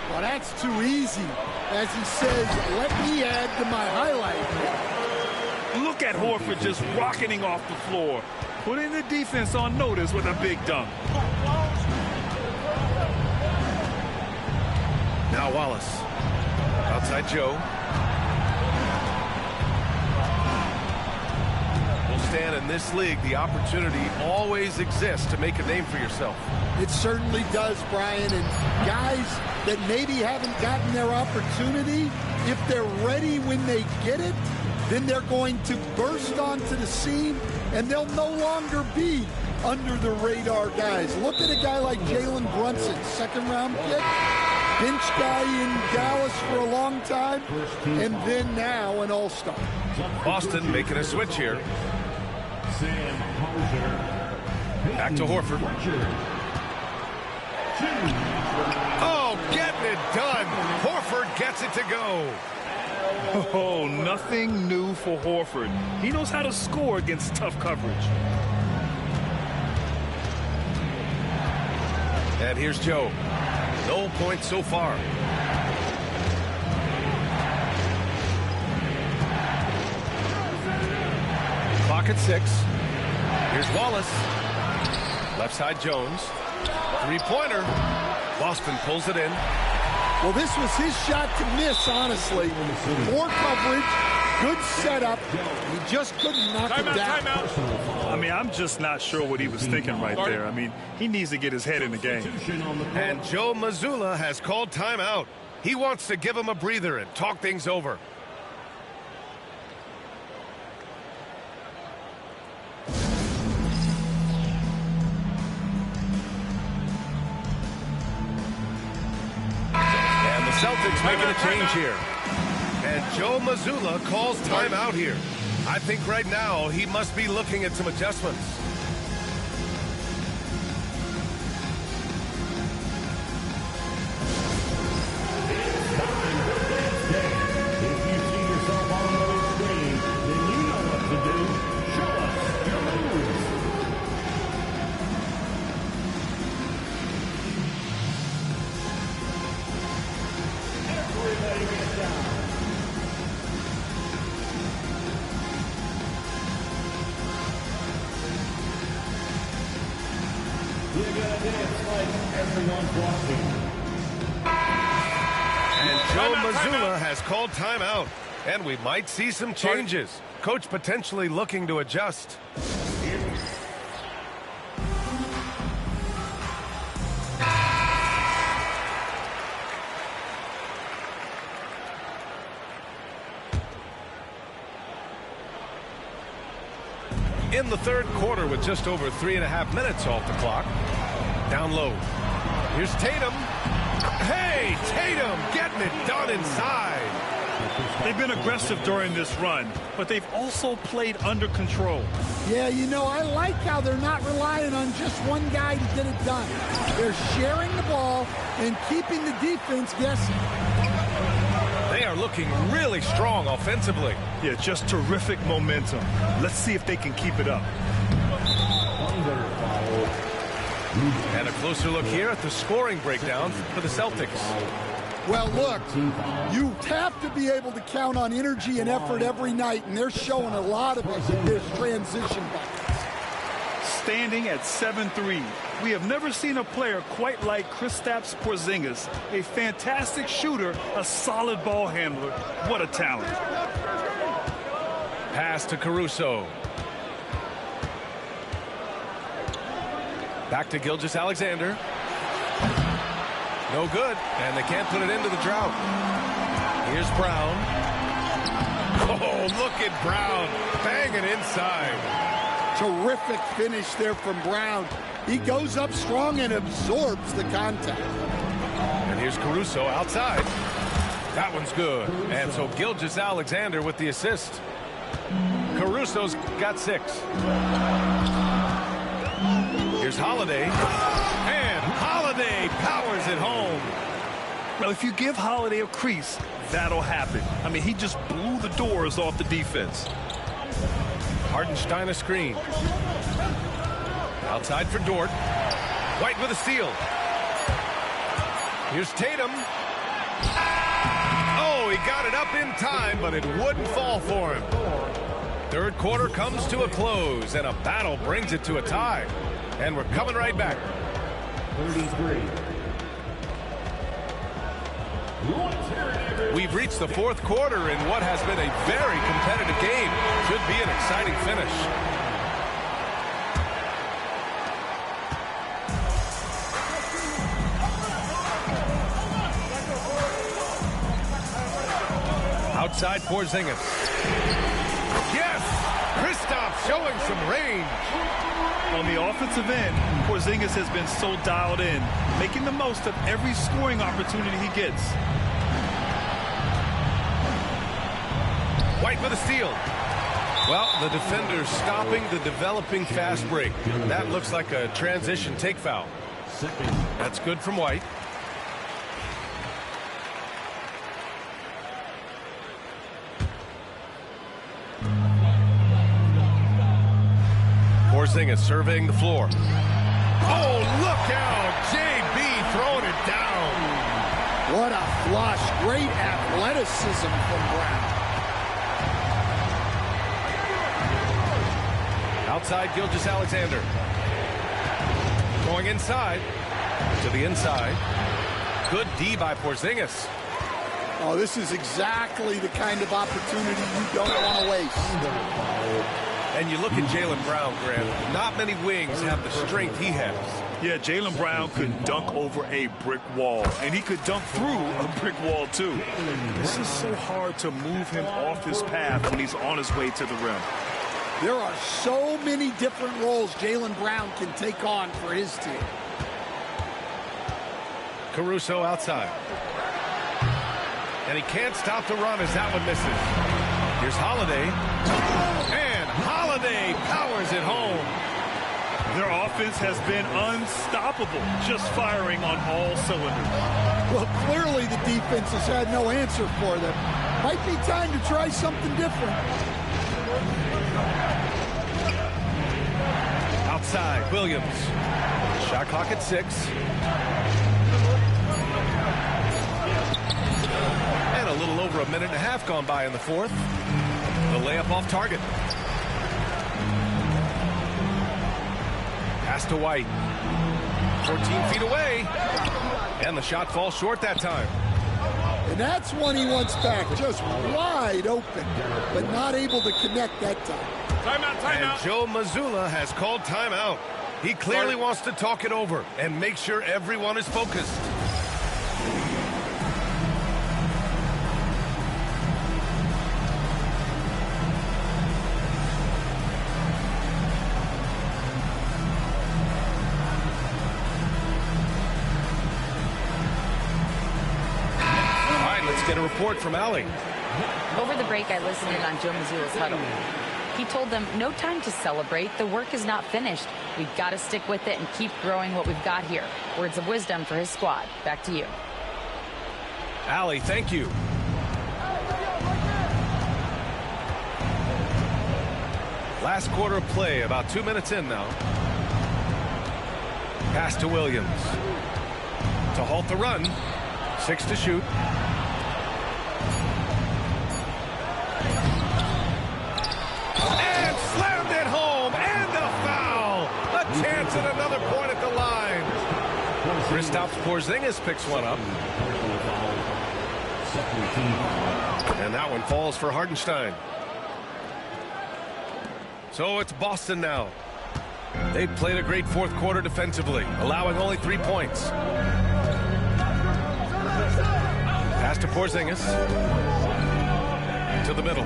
Speaker 6: Well, that's too easy. As he says, let me add to my highlight.
Speaker 2: Look at Horford just rocketing off the floor, putting the defense on notice with a big dunk.
Speaker 1: Now Wallace. Outside Joe. Stand in this league, the opportunity always exists to make a name for yourself.
Speaker 6: It certainly does, Brian. And guys that maybe haven't gotten their opportunity, if they're ready when they get it, then they're going to burst onto the scene, and they'll no longer be under the radar guys. Look at a guy like Jalen Brunson, second-round pick, bench guy in Dallas for a long time, and then now an all-star.
Speaker 1: Boston making a switch here. Back to Horford. Oh, getting it done. Horford gets it to go.
Speaker 2: Oh, nothing new for Horford. He knows how to score against tough coverage.
Speaker 1: And here's Joe. No points so far. Clock at 6. Here's Wallace. Left side Jones. Three-pointer. Boston pulls it in.
Speaker 6: Well, this was his shot to miss, honestly. More coverage, good setup. He just couldn't knock it down.
Speaker 2: Timeout. I mean, I'm just not sure what he was thinking right there. I mean, he needs to get his head in the game.
Speaker 1: And Joe Mazzulla has called timeout. He wants to give him a breather and talk things over. Celtics making a change here. And Joe Mazzulla calls timeout here. I think right now he must be looking at some adjustments.
Speaker 5: If you see yourself on the screen, then you know what to do. Show us your moves. Everybody get down. You're gonna dance like everyone's watching.
Speaker 1: And Joe Mazzulla has called timeout. And we might see some changes. Coach potentially looking to adjust. In the third quarter with just over 3.5 minutes off the clock. Down low. Here's Tatum. Hey, Tatum getting it done inside.
Speaker 2: They've been aggressive during this run, but they've also played under control.
Speaker 6: Yeah, you know, I like how they're not relying on just one guy to get it done. They're sharing the ball and keeping the defense guessing.
Speaker 1: They are are looking really strong offensively.
Speaker 2: Yeah, just terrific momentum. Let's see if they can keep it up.
Speaker 1: And a closer look here at the scoring breakdown for the Celtics.
Speaker 6: Well, look, you have to be able to count on energy and effort every night, and they're showing a lot of it in this transition buckets.
Speaker 2: Standing at 7-3, we have never seen a player quite like Kristaps Porzingis, a fantastic shooter, a solid ball handler. What a talent.
Speaker 1: Pass to Caruso. Back to Gilgeous-Alexander. No good, and they can't put it into the drought. Here's Brown. Oh, look at Brown banging inside.
Speaker 6: Terrific finish there from Brown. He goes up strong and absorbs the contact.
Speaker 1: And here's Caruso outside. That one's good. And so Gilgeous-Alexander with the assist. Caruso's got 6. Here's Holiday. And Holiday powers it home.
Speaker 2: Well, if you give Holiday a crease, that'll happen. I mean, he just blew the doors off the defense.
Speaker 1: Hartenstein a screen. Outside for Dort. White with a steal. Here's Tatum. Oh, he got it up in time, but it wouldn't fall for him. Third quarter comes to a close, and a battle brings it to a tie. And we're coming right back.
Speaker 5: 33.
Speaker 1: We've reached the fourth quarter in what has been a very competitive game. Should be an exciting finish. Outside Porzingis. Yes! Kristaps showing some range.
Speaker 2: On the offensive end, Porzingis has been so dialed in, making the most of every scoring opportunity he gets.
Speaker 1: White with a steal. Well, the defender's stopping the developing fast break. That looks like a transition take foul. That's good from White. Porzingis surveying the floor. Oh, look out! JB throwing it down.
Speaker 6: What a flush. Great athleticism from Brown.
Speaker 1: Outside Gilgeous-Alexander. Going inside. To the inside. Good D by Porzingis.
Speaker 6: Oh, this is exactly the kind of opportunity you don't want to waste.
Speaker 1: And you look at Jaylen Brown, Graham. Not many wings have the strength he has.
Speaker 2: Yeah, Jaylen Brown could dunk over a brick wall, and he could dunk through a brick wall, too. This is so hard to move him off his path when he's on his way to the rim.
Speaker 6: There are so many different roles Jaylen Brown can take on for his team.
Speaker 1: Caruso outside. And he can't stop the run as that one misses. Here's Holiday. And Holiday powers it home.
Speaker 2: Their offense has been unstoppable, just firing on all cylinders.
Speaker 6: Well, clearly the defense has had no answer for them. Might be time to try something different.
Speaker 1: Outside, Williams. Shot clock at 6. And a little over a minute and a half gone by in the fourth. The layup off target. Pass to White. 14 feet away. And the shot falls short that time.
Speaker 6: And that's one he wants back, just wide open, but not able to connect that time.
Speaker 1: Timeout, timeout. And Joe Mazzulla has called timeout. He clearly wants to talk it over and make sure everyone is focused. Get a report from Allie.
Speaker 4: Over the break, I listened in on Joe Mazzulla's huddle. He told them, no time to celebrate. The work is not finished. We've got to stick with it and keep growing what we've got here. Words of wisdom for his squad. Back to you.
Speaker 1: Allie, thank you. Last quarter of play, about 2 minutes in now. Pass to Williams. To halt the run. 6 to shoot. And slammed it home. And a foul. A chance at another point at the line. Kristaps Porzingis picks one up. And that one falls for Hartenstein. So it's Boston now. They played a great fourth quarter defensively, allowing only 3 points. Pass to Porzingis. To the middle.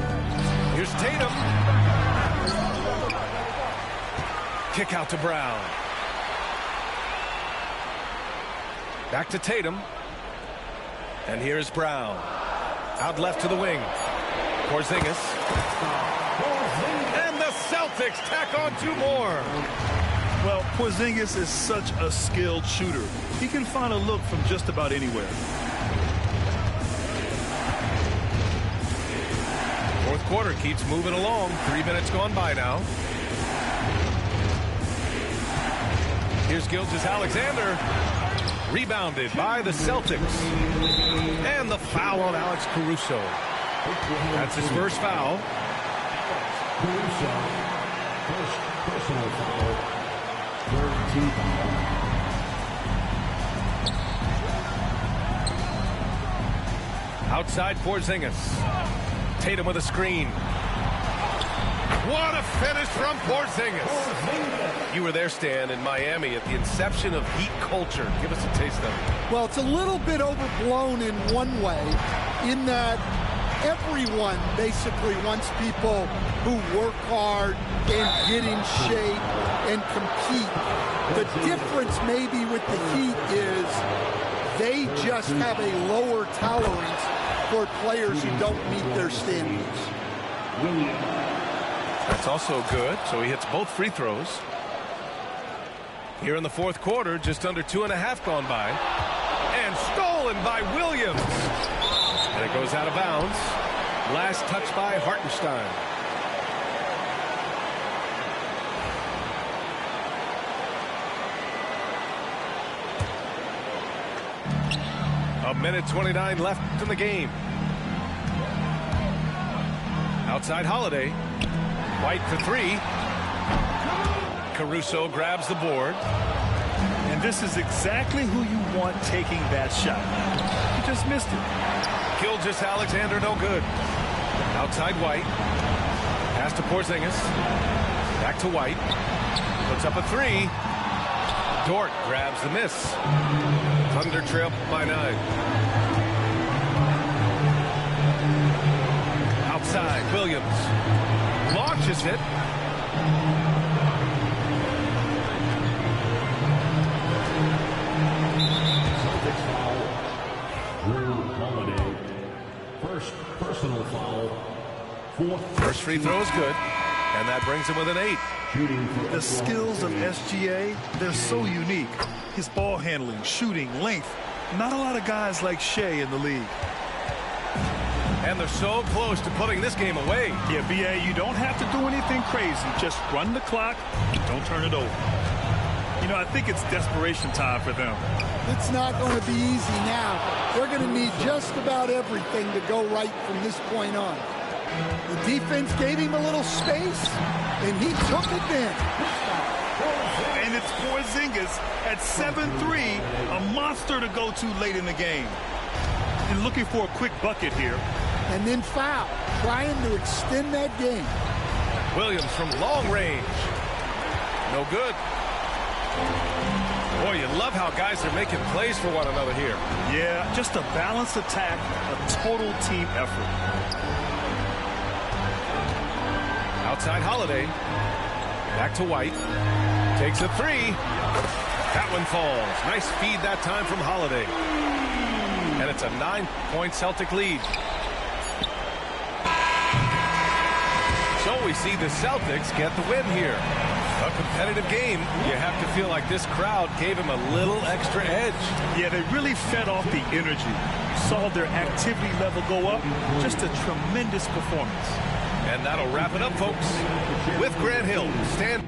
Speaker 1: Here's Tatum. Kick out to Brown. Back to Tatum. And here's Brown. Out left to the wing. Porzingis. And the Celtics tack on 2 more.
Speaker 2: Well, Porzingis is such a skilled shooter. He can find a look from just about anywhere.
Speaker 1: Fourth quarter keeps moving along. 3 minutes gone by now. Here's Gilgeous-Alexander. Rebounded by the Celtics. And the foul on Alex Caruso. That's his first foul.
Speaker 5: Caruso, first personal foul, third team foul.
Speaker 1: Outside Porzingis. Tatum with a screen. What a finish from Porzingis. You were there, Stan, in Miami at the inception of Heat culture. Give us a taste of it.
Speaker 6: Well, it's a little bit overblown in one way, in that everyone basically wants people who work hard and get in shape and compete. The difference maybe with the Heat is they just have a lower tolerance for players who don't meet their standards.
Speaker 1: That's also good. So he hits both free throws. Here in the fourth quarter, just under 2.5 gone by. And stolen by Williams. And it goes out of bounds. Last touch by Hartenstein. A minute 29 left in the game. Outside Holiday. White for 3. Caruso grabs the board.
Speaker 2: And this is exactly who you want taking that shot. He just missed it.
Speaker 1: Gilgeous-Alexander no good. Outside White. Pass to Porzingis. Back to White. Puts up a 3. Dort grabs the miss. Thunder trail by 9. Outside Williams. Launches it.
Speaker 5: Celtics foul. Drew Holiday. First personal foul.
Speaker 1: First free throw is good. And that brings him with an 8.
Speaker 2: The skills of SGA, they're so unique. His ball handling, shooting, length. Not a lot of guys like Shea in the league.
Speaker 1: And they're so close to putting this game away.
Speaker 2: Yeah, B.A., you don't have to do anything crazy. Just run the clock. Don't turn it over. You know, I think it's desperation time for them.
Speaker 6: It's not going to be easy now. They're going to need just about everything to go right from this point on. The defense gave him a little space, and he took advantage.
Speaker 2: And it's Porzingis at 7'3", a monster to go to late in the game. And looking for a quick bucket here.
Speaker 6: And then foul, trying to extend that game.
Speaker 1: Williams from long range. No good. Boy, you love how guys are making plays for one another here.
Speaker 2: Yeah, just a balanced attack, a total team effort.
Speaker 1: Outside Holiday. Back to White. Takes a 3. That one falls. Nice feed that time from Holiday. And it's a 9-point Celtic lead. So we see the Celtics get the win here. A competitive game. You have to feel like this crowd gave him a little extra edge.
Speaker 2: Yeah, they really fed off the energy. Saw their activity level go up. Just a tremendous performance.
Speaker 1: And that'll wrap it up, folks. With Grant Hill, stand.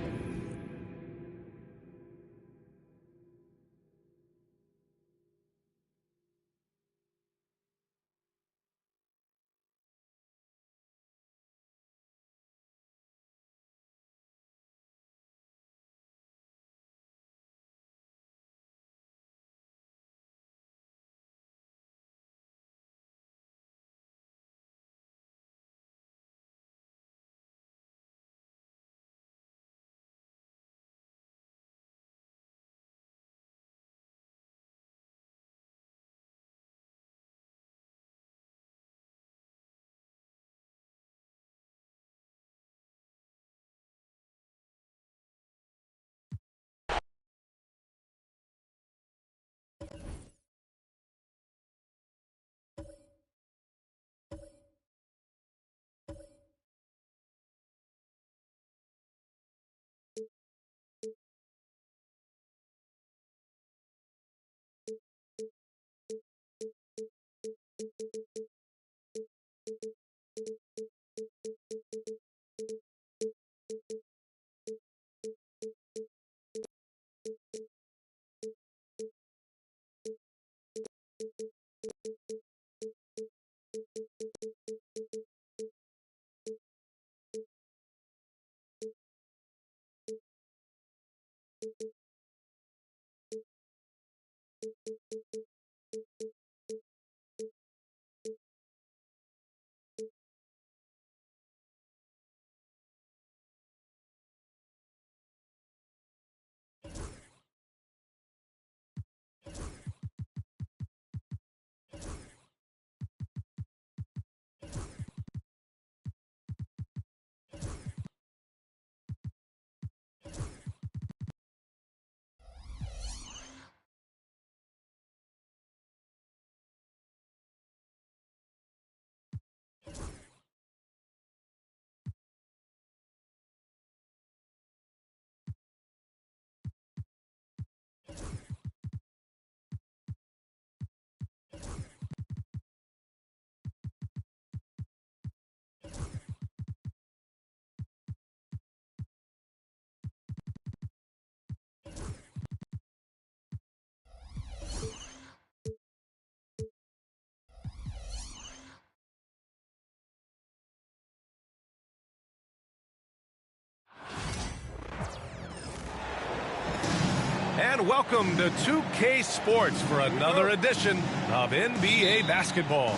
Speaker 1: And welcome to 2K Sports for another edition of NBA basketball.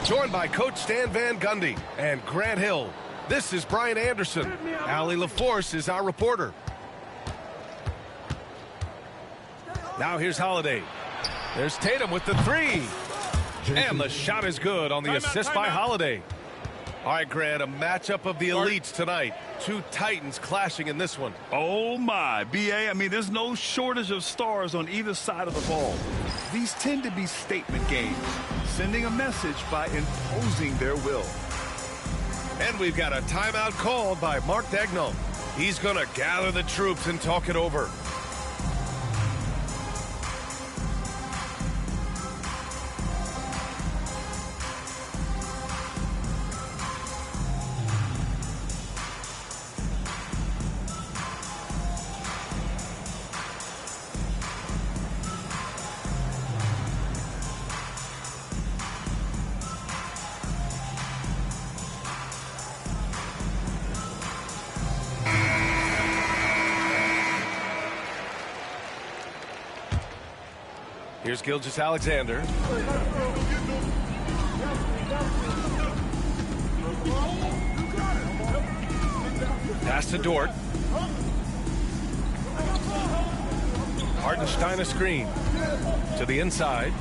Speaker 1: Joined by Coach Stan Van Gundy and Grant Hill. This is Brian Anderson. Allie LaForce is our reporter. Now here's Holiday. There's Tatum with the three. And the shot is good on the assist by Holiday. All right, Grant, a matchup of the elites tonight. Two Titans clashing in this one.
Speaker 2: Oh, my. B.A., I mean, there's no shortage of stars on either side of the ball. These tend to be statement games, sending a message by imposing their will.
Speaker 1: And we've got a timeout called by Mark Daigneault. He's going to gather the troops and talk it over. Here's Gilgeous-Alexander. Pass to Dort. Hartenstein a screen. To the inside.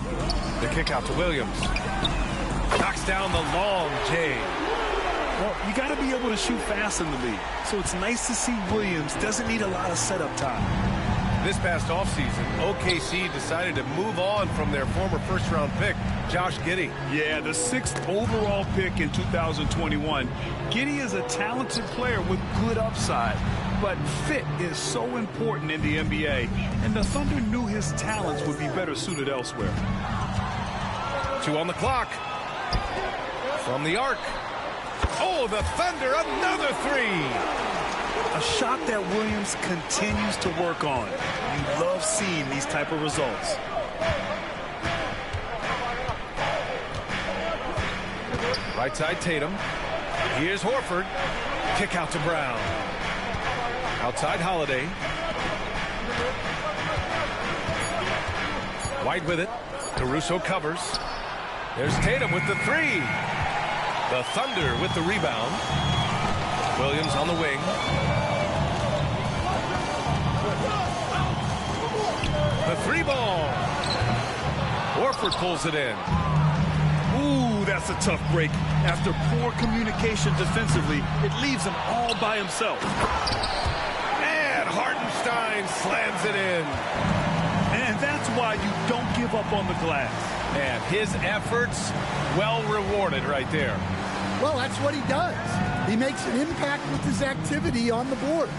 Speaker 1: The kick out to Williams. Knocks down the long J.
Speaker 2: Well, you got to be able to shoot fast in the league. So it's nice to see Williams doesn't need a lot of setup time.
Speaker 1: This past offseason, OKC decided to move on from their former first-round pick, Josh Giddey.
Speaker 2: Yeah, the 6th overall pick in 2021. Giddey is a talented player with good upside, but fit is so important in the NBA, and the Thunder knew his talents would be better suited elsewhere.
Speaker 1: 2 on the clock. From the arc. Oh, the Thunder, another three.
Speaker 2: A shot that Williams continues to work on. You love seeing these type of results.
Speaker 1: Right side Tatum. Here's Horford. Kick out to Brown. Outside Holiday. White with it. Caruso covers. There's Tatum with the three. The Thunder with the rebound. Williams on the wing. The three ball. Horford pulls it in.
Speaker 2: Ooh, that's a tough break. After poor communication defensively, it leaves him all by himself.
Speaker 1: And Hartenstein slams it in.
Speaker 2: And that's why you don't give up on the glass.
Speaker 1: And his efforts well rewarded right there.
Speaker 6: Well, that's what he does. He makes an impact with his activity on the board.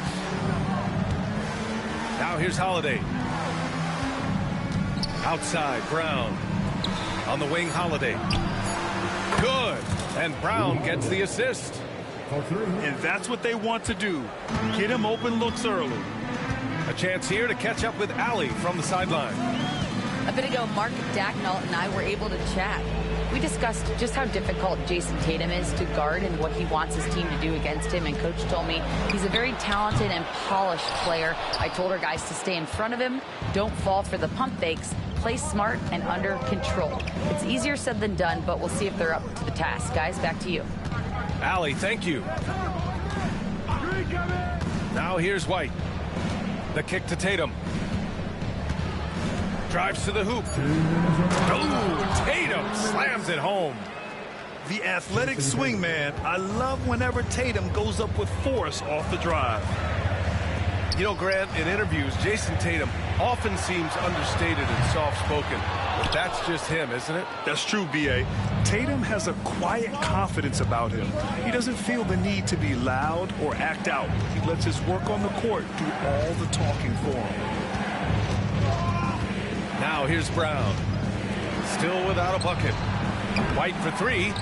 Speaker 1: Now here's Holiday. Outside, Brown. On the wing, Holiday. Good. And Brown gets the assist.
Speaker 2: And that's what they want to do. Get him open looks early.
Speaker 1: A chance here to catch up with Allie from the sideline.
Speaker 4: A bit ago, Mark Dacknall and I were able to chat. We discussed just how difficult Jason Tatum is to guard and what he wants his team to do against him. And Coach told me he's a very talented and polished player. I told our guys to stay in front of him, don't fall for the pump fakes, play smart and under control. It's easier said than done, but we'll see if they're up to the task. Guys, back to you.
Speaker 1: Allie, thank you. Now here's White. The kick to Tatum. Drives to the hoop. Oh, Tatum slams it home.
Speaker 2: The athletic swing man. I love whenever Tatum goes up with force off the drive.
Speaker 1: You know, Grant, in interviews, Jason Tatum often seems understated and soft-spoken. But that's just him, isn't it?
Speaker 2: That's true, B.A. Tatum has a quiet confidence about him. He doesn't feel the need to be loud or act out. He lets his work on the court do all the talking for him.
Speaker 1: Now here's Brown. Still without a bucket. White for three.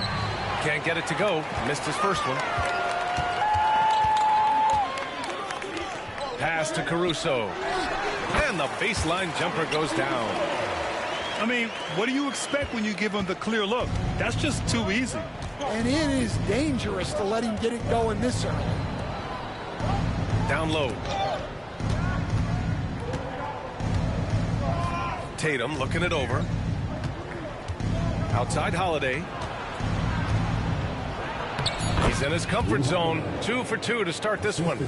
Speaker 1: Can't get it to go. Missed his first one. Pass to Caruso. And the baseline jumper goes down.
Speaker 2: I mean, what do you expect when you give him the clear look? That's just too easy.
Speaker 6: And it is dangerous to let him get it going this early.
Speaker 1: Down low. Tatum looking it over. Outside Holiday. He's in his comfort zone. 2 for 2 to start this one.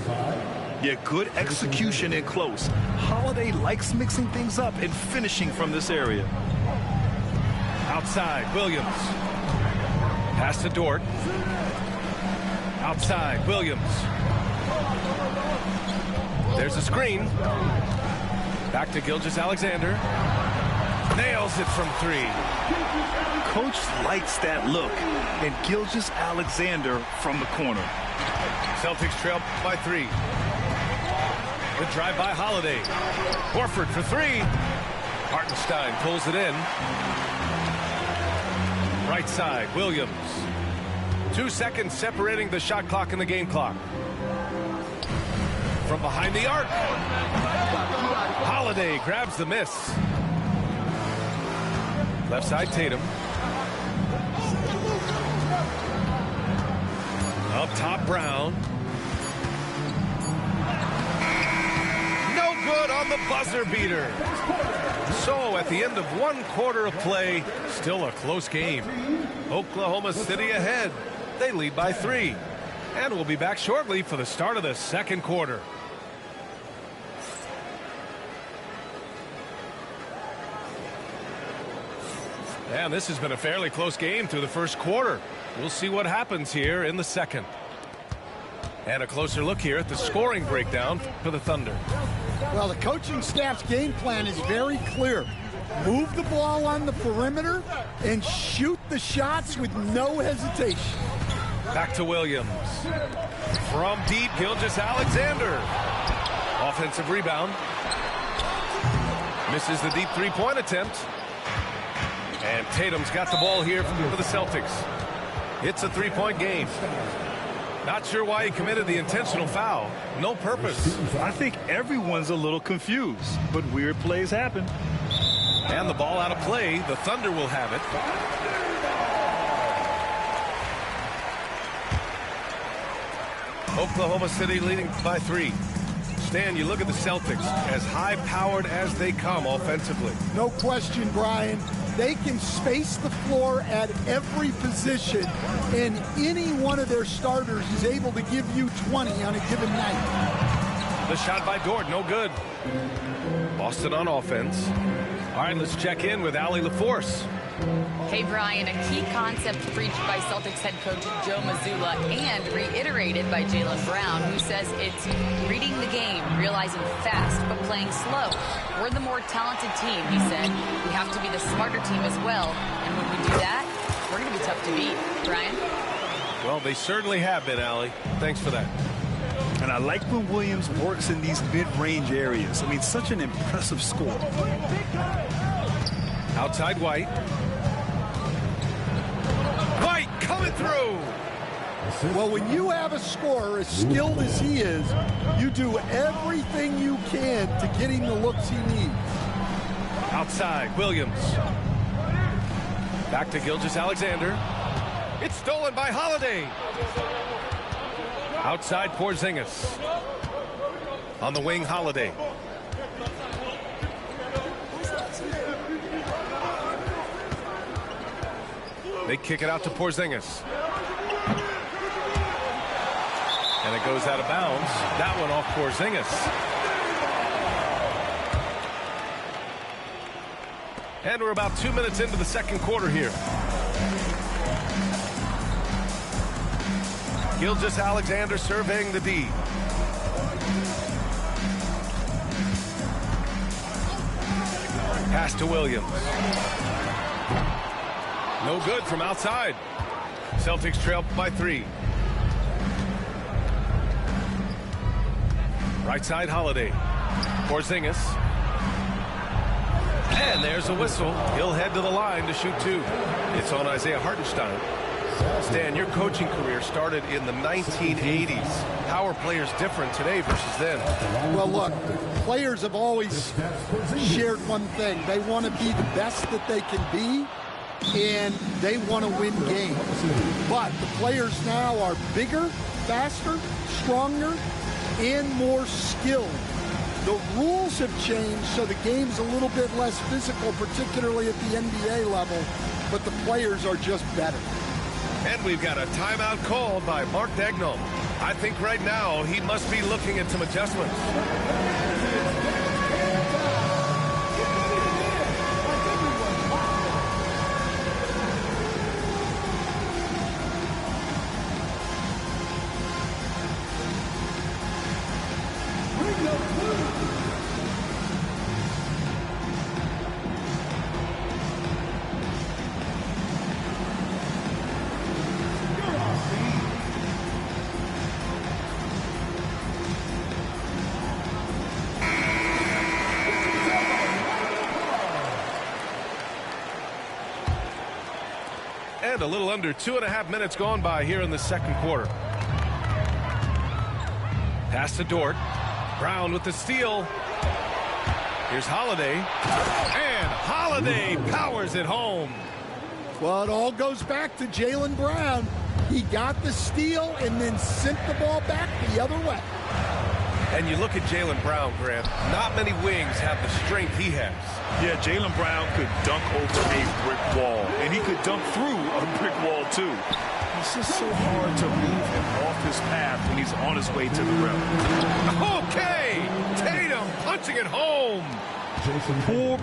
Speaker 2: Yeah, good execution in close. Holiday likes mixing things up and finishing from this area.
Speaker 1: Outside, Williams. Pass to Dort. Outside, Williams. There's a screen. Back to Gilgeous-Alexander. Nails it from three.
Speaker 2: Coach likes that look. And Gilgeous-Alexander from the corner.
Speaker 1: Celtics trail by 3. Good drive by Holiday. Horford for 3. Hartenstein pulls it in. Right side, Williams. 2 seconds separating the shot clock and the game clock. From behind the arc. Holiday grabs the miss. Left side, Tatum. Up top, Brown. No good on the buzzer beater. So at the end of 1 quarter of play, still a close game. Oklahoma City ahead. They lead by 3. And we'll be back shortly for the start of the second quarter. And this has been a fairly close game through the first quarter. We'll see what happens here in the second. And a closer look here at the scoring breakdown for the Thunder.
Speaker 6: Well, the coaching staff's game plan is very clear. Move the ball on the perimeter and shoot the shots with no hesitation.
Speaker 1: Back to Williams. From deep, Gilgeous-Alexander. Offensive rebound. Misses the deep three-point attempt. And Tatum's got the ball here for the Celtics. It's a three-point game. Not sure why he committed the intentional foul. No purpose.
Speaker 2: I think everyone's a little confused, but weird plays happen.
Speaker 1: And the ball out of play. The Thunder will have it. Oklahoma City leading by 3. Stan, you look at the Celtics, as high-powered as they come offensively.
Speaker 6: No question, Brian. They can space the floor at every position, and any one of their starters is able to give you 20 on a given night.
Speaker 1: The shot by Dort, no good. Boston on offense. All right, let's check in with Allie LaForce.
Speaker 4: Hey, Brian, a key concept preached by Celtics head coach Joe Mazzulla and reiterated by Jaylen Brown, who says it's reading the game, realizing fast but playing slow. We're the more talented team, he said. We have to be the smarter team as well. And when we do that, we're going to be tough to beat. Brian?
Speaker 1: Well, they certainly have been, Allie. Thanks for that.
Speaker 2: And I like when Williams works in these mid-range areas. I mean, such an impressive score.
Speaker 1: Outside White. White coming through.
Speaker 6: Well, when you have a scorer as skilled as he is, you do everything you can to get him the looks he needs.
Speaker 1: Outside, Williams. Back to Gilgeous-Alexander. It's stolen by Holiday. Outside, Porzingis. On the wing, Holiday. They kick it out to Porzingis. And it goes out of bounds. That one off Porzingis. And we're about 2 minutes into the second quarter here. Gilgeous-Alexander surveying the D. Pass to Williams. No good from outside. Celtics trail by 3. Right side, Holiday. Porzingis. And there's a whistle. He'll head to the line to shoot 2. It's on Isaiah Hartenstein. Stan, your coaching career started in the 1980s. How are players different today versus then?
Speaker 6: Well, look, players have always shared one thing. They want to be the best that they can be, and they want to win games. But the players now are bigger, faster, stronger, and more skilled. The rules have changed, so the game's a little bit less physical, particularly at the NBA level, but the players are just better.
Speaker 1: And we've got a timeout called by Mark Daigneault. I think right now he must be looking at some adjustments. A little under 2.5 minutes gone by here in the second quarter. Pass to Dort. Brown with the steal. Here's Holiday. And Holiday powers it home.
Speaker 6: Well, it all goes back to Jaylen Brown. He got the steal and then sent the ball back the other way.
Speaker 1: And you look at Jaylen Brown, Grant. Not many wings have the strength he has.
Speaker 2: Yeah, Jaylen Brown could dunk over a brick wall, and he could dunk through a brick wall, too. It's just so hard to move him off his path when he's on his way to the rim.
Speaker 1: Okay! Tatum punching it home.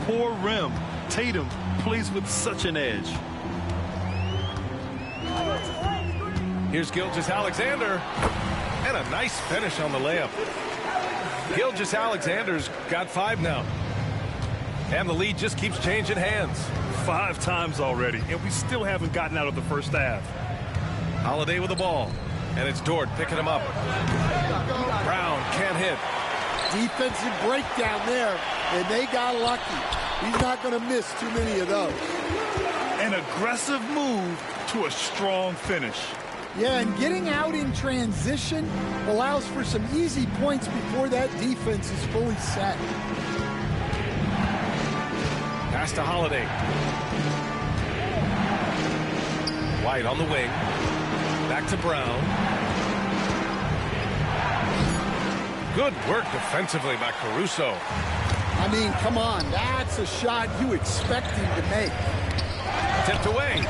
Speaker 2: Poor rim. Tatum plays with such an edge.
Speaker 1: Here's Gilgeous-Alexander. And a nice finish on the layup. Gilgeous-Alexander's got 5 now. And the lead just keeps changing hands.
Speaker 2: 5 times already, and we still haven't gotten out of the first half.
Speaker 1: Holiday with the ball. And it's Dort picking him up. Brown can't hit.
Speaker 6: Defensive breakdown there, and they got lucky. He's not going to miss too many of those.
Speaker 2: An aggressive move to a strong finish.
Speaker 6: Yeah, and getting out in transition allows for some easy points before that defense is fully set.
Speaker 1: Pass to Holiday. White on the wing. Back to Brown. Good work defensively by Caruso.
Speaker 6: I mean, come on, that's a shot you expect him to make.
Speaker 1: Tipped away.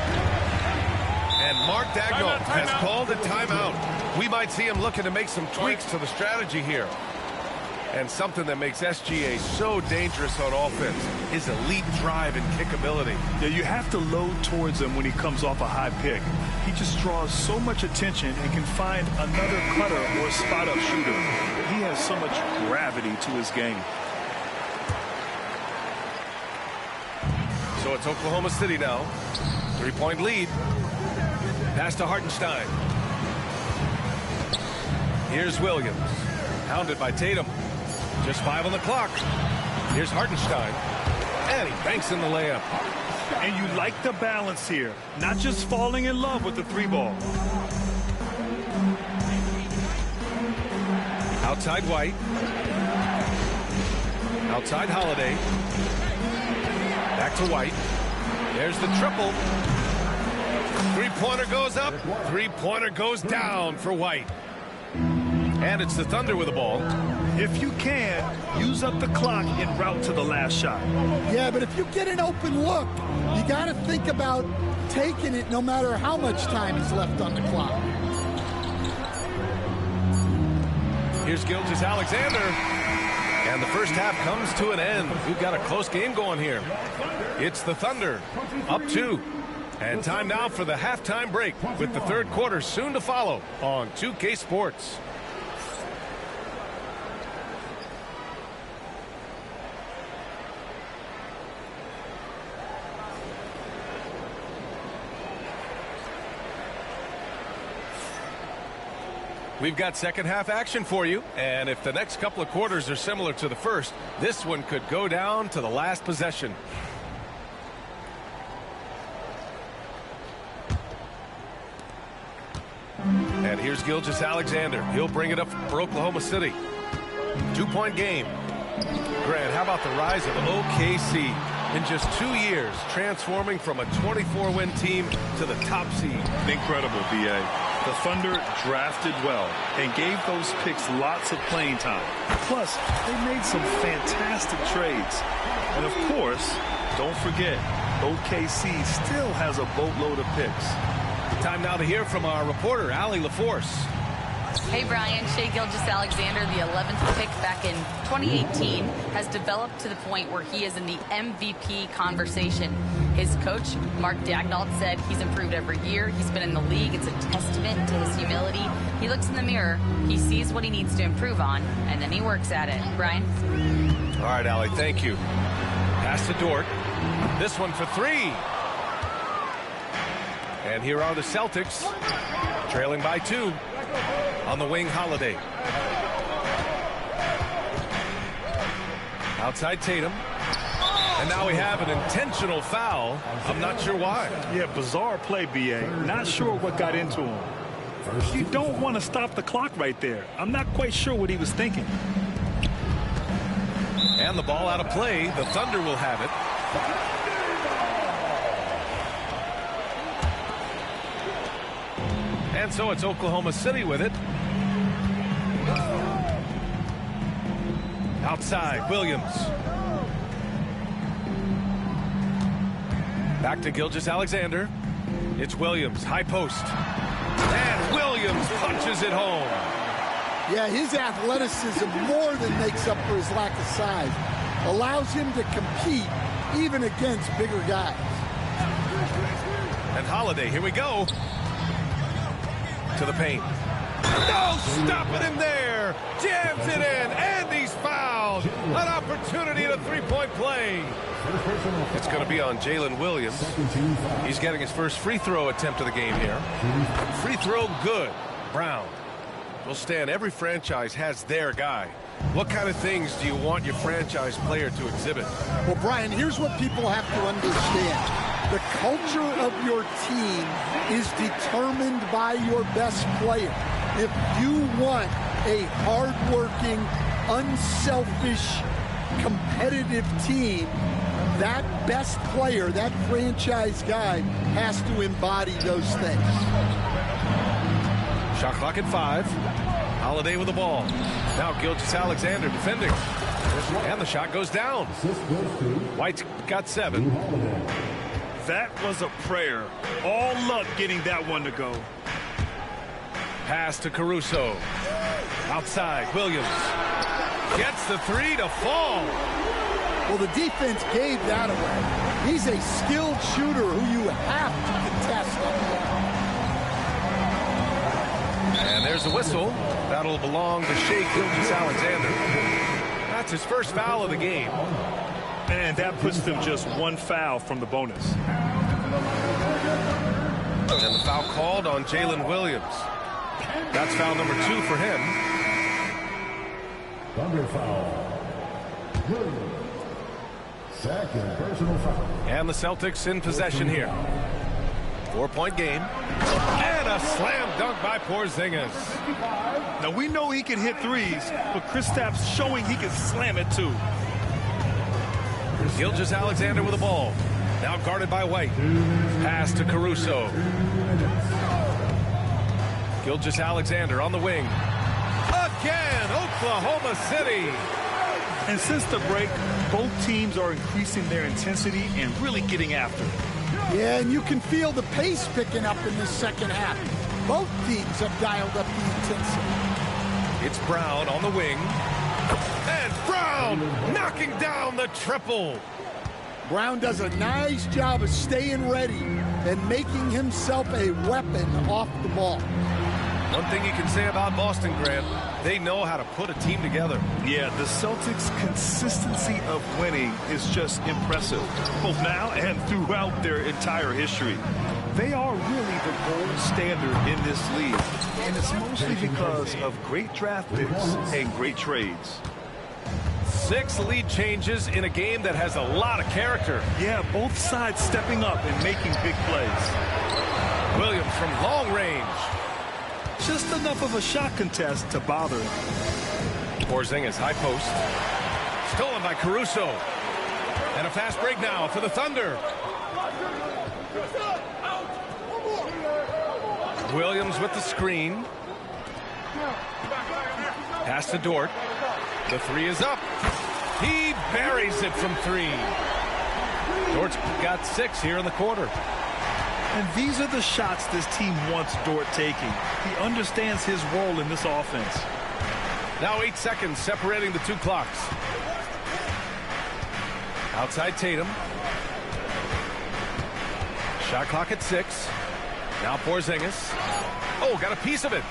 Speaker 1: And Mark Daigneault has called a timeout. We might see him looking to make some tweaks to the strategy here. And something that makes SGA so dangerous on offense is elite drive and kickability.
Speaker 2: Yeah, you have to load towards him when he comes off a high pick. He just draws so much attention and can find another cutter or spot-up shooter. He has so much gravity to his game.
Speaker 1: So it's Oklahoma City now. 3-point lead. Pass to Hartenstein. Here's Williams. Hounded by Tatum. Just 5 on the clock. Here's Hartenstein. And he banks in the layup.
Speaker 2: And you like the balance here. Not just falling in love with the 3-ball.
Speaker 1: Outside White. Outside Holiday. Back to White. There's the triple. Three-pointer goes up. Three-pointer goes down for White. And it's the Thunder with the ball.
Speaker 2: If you can, use up the clock en route to the last shot.
Speaker 6: Yeah, but if you get an open look, you got to think about taking it no matter how much time is left on the clock.
Speaker 1: Here's Gilgeous-Alexander. And the first half comes to an end. We've got a close game going here. It's the Thunder, up 2. And time now for the halftime break with the third quarter soon to follow on 2K Sports. We've got second half action for you, and if the next couple of quarters are similar to the first, this one could go down to the last possession. And here's Gilgeous-Alexander. He'll bring it up for Oklahoma City. 2-point game. Grant, how about the rise of OKC in just 2 years, transforming from a 24-win team to the top seed?
Speaker 2: Incredible, B.A. The Thunder drafted well and gave those picks lots of playing time. Plus, they made some fantastic trades. And of course, don't forget, OKC still has a boatload of picks.
Speaker 1: Time now to hear from our reporter, Allie LaForce.
Speaker 4: Hey, Brian. Shai Gilgeous-Alexander, the 11th pick back in 2018, has developed to the point where he is in the MVP conversation. His coach, Mark Daigneault, said he's improved every year. He's been in the league. It's a testament to his humility. He looks in the mirror, he sees what he needs to improve on, and then he works at it. Brian?
Speaker 1: All right, Allie, thank you. Pass to Dort. This one for 3. And here are the Celtics, trailing by 2. On the wing, Holiday. Outside Tatum. And now we have an intentional foul. I'm not sure why.
Speaker 2: Yeah, bizarre play, B.A. Not sure what got into him. You don't want to stop the clock right there. I'm not quite sure what he was thinking.
Speaker 1: And the ball out of play. The Thunder will have it. And so it's Oklahoma City with it. Outside, Williams. Back to Gilgeous-Alexander. It's Williams, high post. And Williams punches it home.
Speaker 6: Yeah, his athleticism more than makes up for his lack of size. Allows him to compete even against bigger guys.
Speaker 1: And Holiday, here we go. To the paint. No, stop it in there. Jams it in, and he's fouled. An opportunity at a 3-point play. It's going to be on Jalen Williams. He's getting his first free throw attempt of the game here. Free throw good. Brown. Well, Stan, every franchise has their guy. What kind of things do you want your franchise player to exhibit?
Speaker 6: Well, Brian, here's what people have to understand. The culture of your team is determined by your best player. If you want a hardworking, unselfish, competitive team, that best player, that franchise guy, has to embody those things.
Speaker 1: Shot clock at 5. Holiday with the ball. Now Gilgeous-Alexander defending. And the shot goes down. White's got 7.
Speaker 2: That was a prayer. All luck getting that one to go.
Speaker 1: Pass to Caruso. Outside, Williams. Gets the 3 to fall.
Speaker 6: Well, the defense gave that away. He's a skilled shooter who you have to contest.
Speaker 1: And there's a whistle. That'll belong to Shai Gilgeous-Alexander. That's his first foul of the game.
Speaker 2: And that puts them just one foul from the bonus.
Speaker 1: And the foul called on Jalen Williams. That's foul number 2 for him.
Speaker 5: Thunder foul. Williams. Second personal foul.
Speaker 1: And the Celtics in possession here. 4-point game. And a slam dunk by Porzingis.
Speaker 2: Now, we know he can hit threes, but Kristaps showing he can slam it too.
Speaker 1: Gilgeous-Alexander with the ball. Now guarded by White. Pass to Caruso. Gilgeous-Alexander on the wing. Again, Oklahoma City.
Speaker 2: And since the break, both teams are increasing their intensity and really getting after it.
Speaker 6: Yeah, and you can feel the pace picking up in this second half. Both teams have dialed up the intensity.
Speaker 1: It's Brown on the wing. And Brown knocking down the triple.
Speaker 6: Brown does a nice job of staying ready and making himself a weapon off the ball.
Speaker 1: One thing you can say about Boston, Grant, they know how to put a team together.
Speaker 2: Yeah, the Celtics' consistency of winning is just impressive, both now and throughout their entire history. They are really the gold standard in this league, and it's mostly because of great draft picks and great trades.
Speaker 1: 6 lead changes in a game that has a lot of character.
Speaker 2: Yeah, both sides stepping up and making big plays.
Speaker 1: Williams from long range.
Speaker 2: Just enough of a shot contest to bother him.
Speaker 1: Porzingis, high post. Stolen by Caruso. And a fast break now for the Thunder. Williams with the screen. Pass to Dort. The 3 is up. He buries it from 3. Dort's got 6 here in the quarter.
Speaker 2: And these are the shots this team wants Dort taking. He understands his role in this offense.
Speaker 1: Now 8 seconds separating the 2 clocks. Outside Tatum. Shot clock at 6. Now Porzingis. Oh, got a piece of it.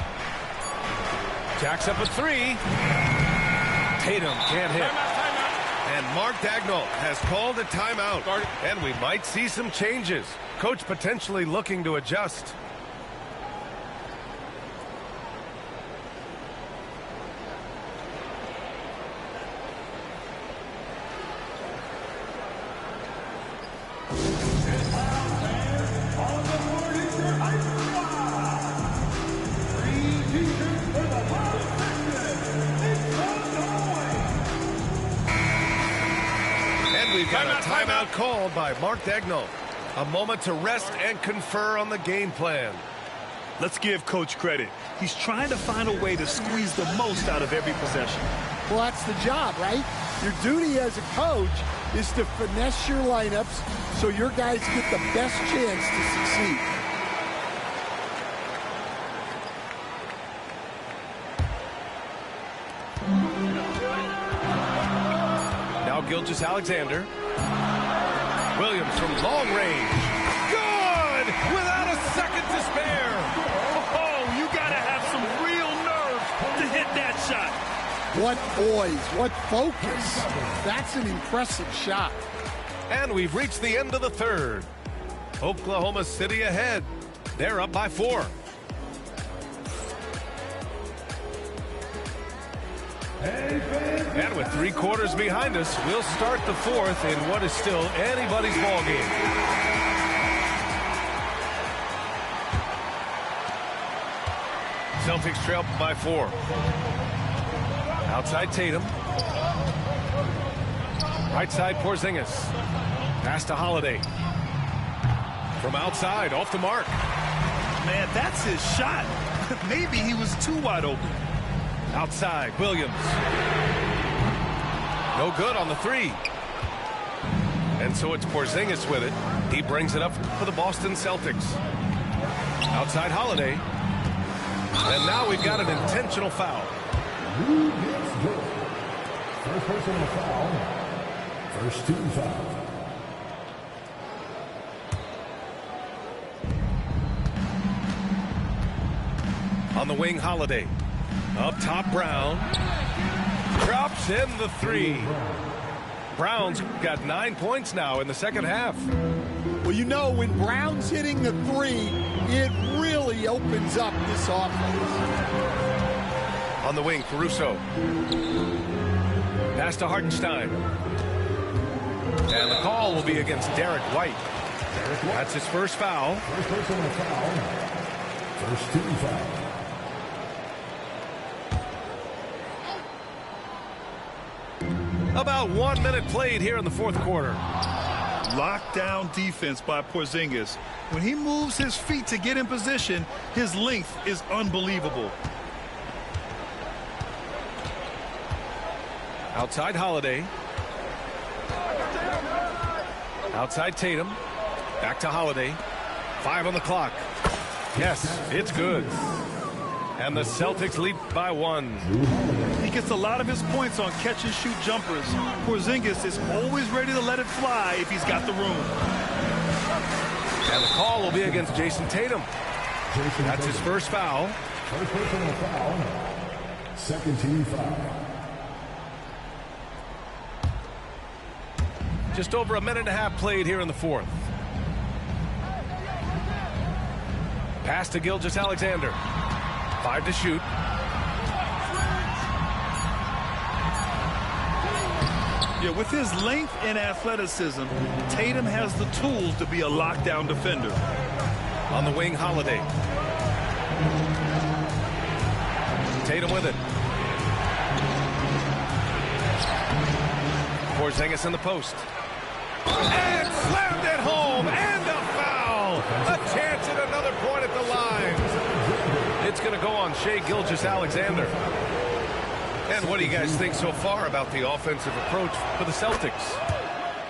Speaker 1: Jacks up a 3. Tatum can't hit. And Mark Daigneault has called a timeout. And we might see some changes. Coach potentially looking to adjust. We've got a timeout called by Mark Daigneault. A moment to rest and confer on the game plan.
Speaker 2: Let's give Coach credit. He's trying to find a way to squeeze the most out of every possession.
Speaker 6: Well, that's the job, right? Your duty as a coach is to finesse your lineups so your guys get the best chance to succeed.
Speaker 1: Now Gilgeous-Alexander. Williams from long range. Good! Without a second to spare.
Speaker 2: Oh, you got to have some real nerve to hit that shot.
Speaker 6: What poise, what focus. That's an impressive shot.
Speaker 1: And we've reached the end of the third. Oklahoma City ahead. They're up by 4. And with 3 quarters behind us, we'll start the 4th in what is still anybody's ball game. Celtics trail by 4. Outside Tatum. Right side Porzingis. Pass to Holiday. From outside, off the mark.
Speaker 2: Man, that's his shot. Maybe he was too wide open.
Speaker 1: Outside, Williams. No good on the 3. And so it's Porzingis with it. He brings it up for the Boston Celtics. Outside Holiday. And now we've got an intentional foul.
Speaker 5: First personal foul. First team foul.
Speaker 1: On the wing, Holiday. Up top, Brown. Drops in the 3. Brown's got 9 points now in the second half.
Speaker 6: Well, you know, when Brown's hitting the 3, it really opens up this offense.
Speaker 1: On the wing, Caruso. Pass to Hartenstein. And the call will be against Derek White. That's his first foul.
Speaker 5: First personal foul. First team foul.
Speaker 1: About 1 minute played here in the fourth quarter.
Speaker 2: Lockdown defense by Porzingis. When he moves his feet to get in position, his length is unbelievable.
Speaker 1: Outside Holiday. Outside Tatum. Back to Holiday. 5 on the clock. Yes, it's good. And the Celtics lead by 1.
Speaker 2: He gets a lot of his points on catch-and-shoot jumpers. Porzingis is always ready to let it fly if he's got the room.
Speaker 1: And the call will be against Jason Tatum. That's his first foul.
Speaker 5: First personal foul. Second team foul.
Speaker 1: Just over a minute and a half played here in the fourth. Pass to Gilgeous-Alexander. 5 to shoot.
Speaker 2: Yeah, with his length and athleticism, Tatum has the tools to be a lockdown defender.
Speaker 1: On the wing, Holiday. Tatum with it. Porzingis in the post. And slammed it home. And a foul. A chance at another point at the line. It's going to go on Shai Gilgeous-Alexander. And what do you guys think so far about the offensive approach for the Celtics?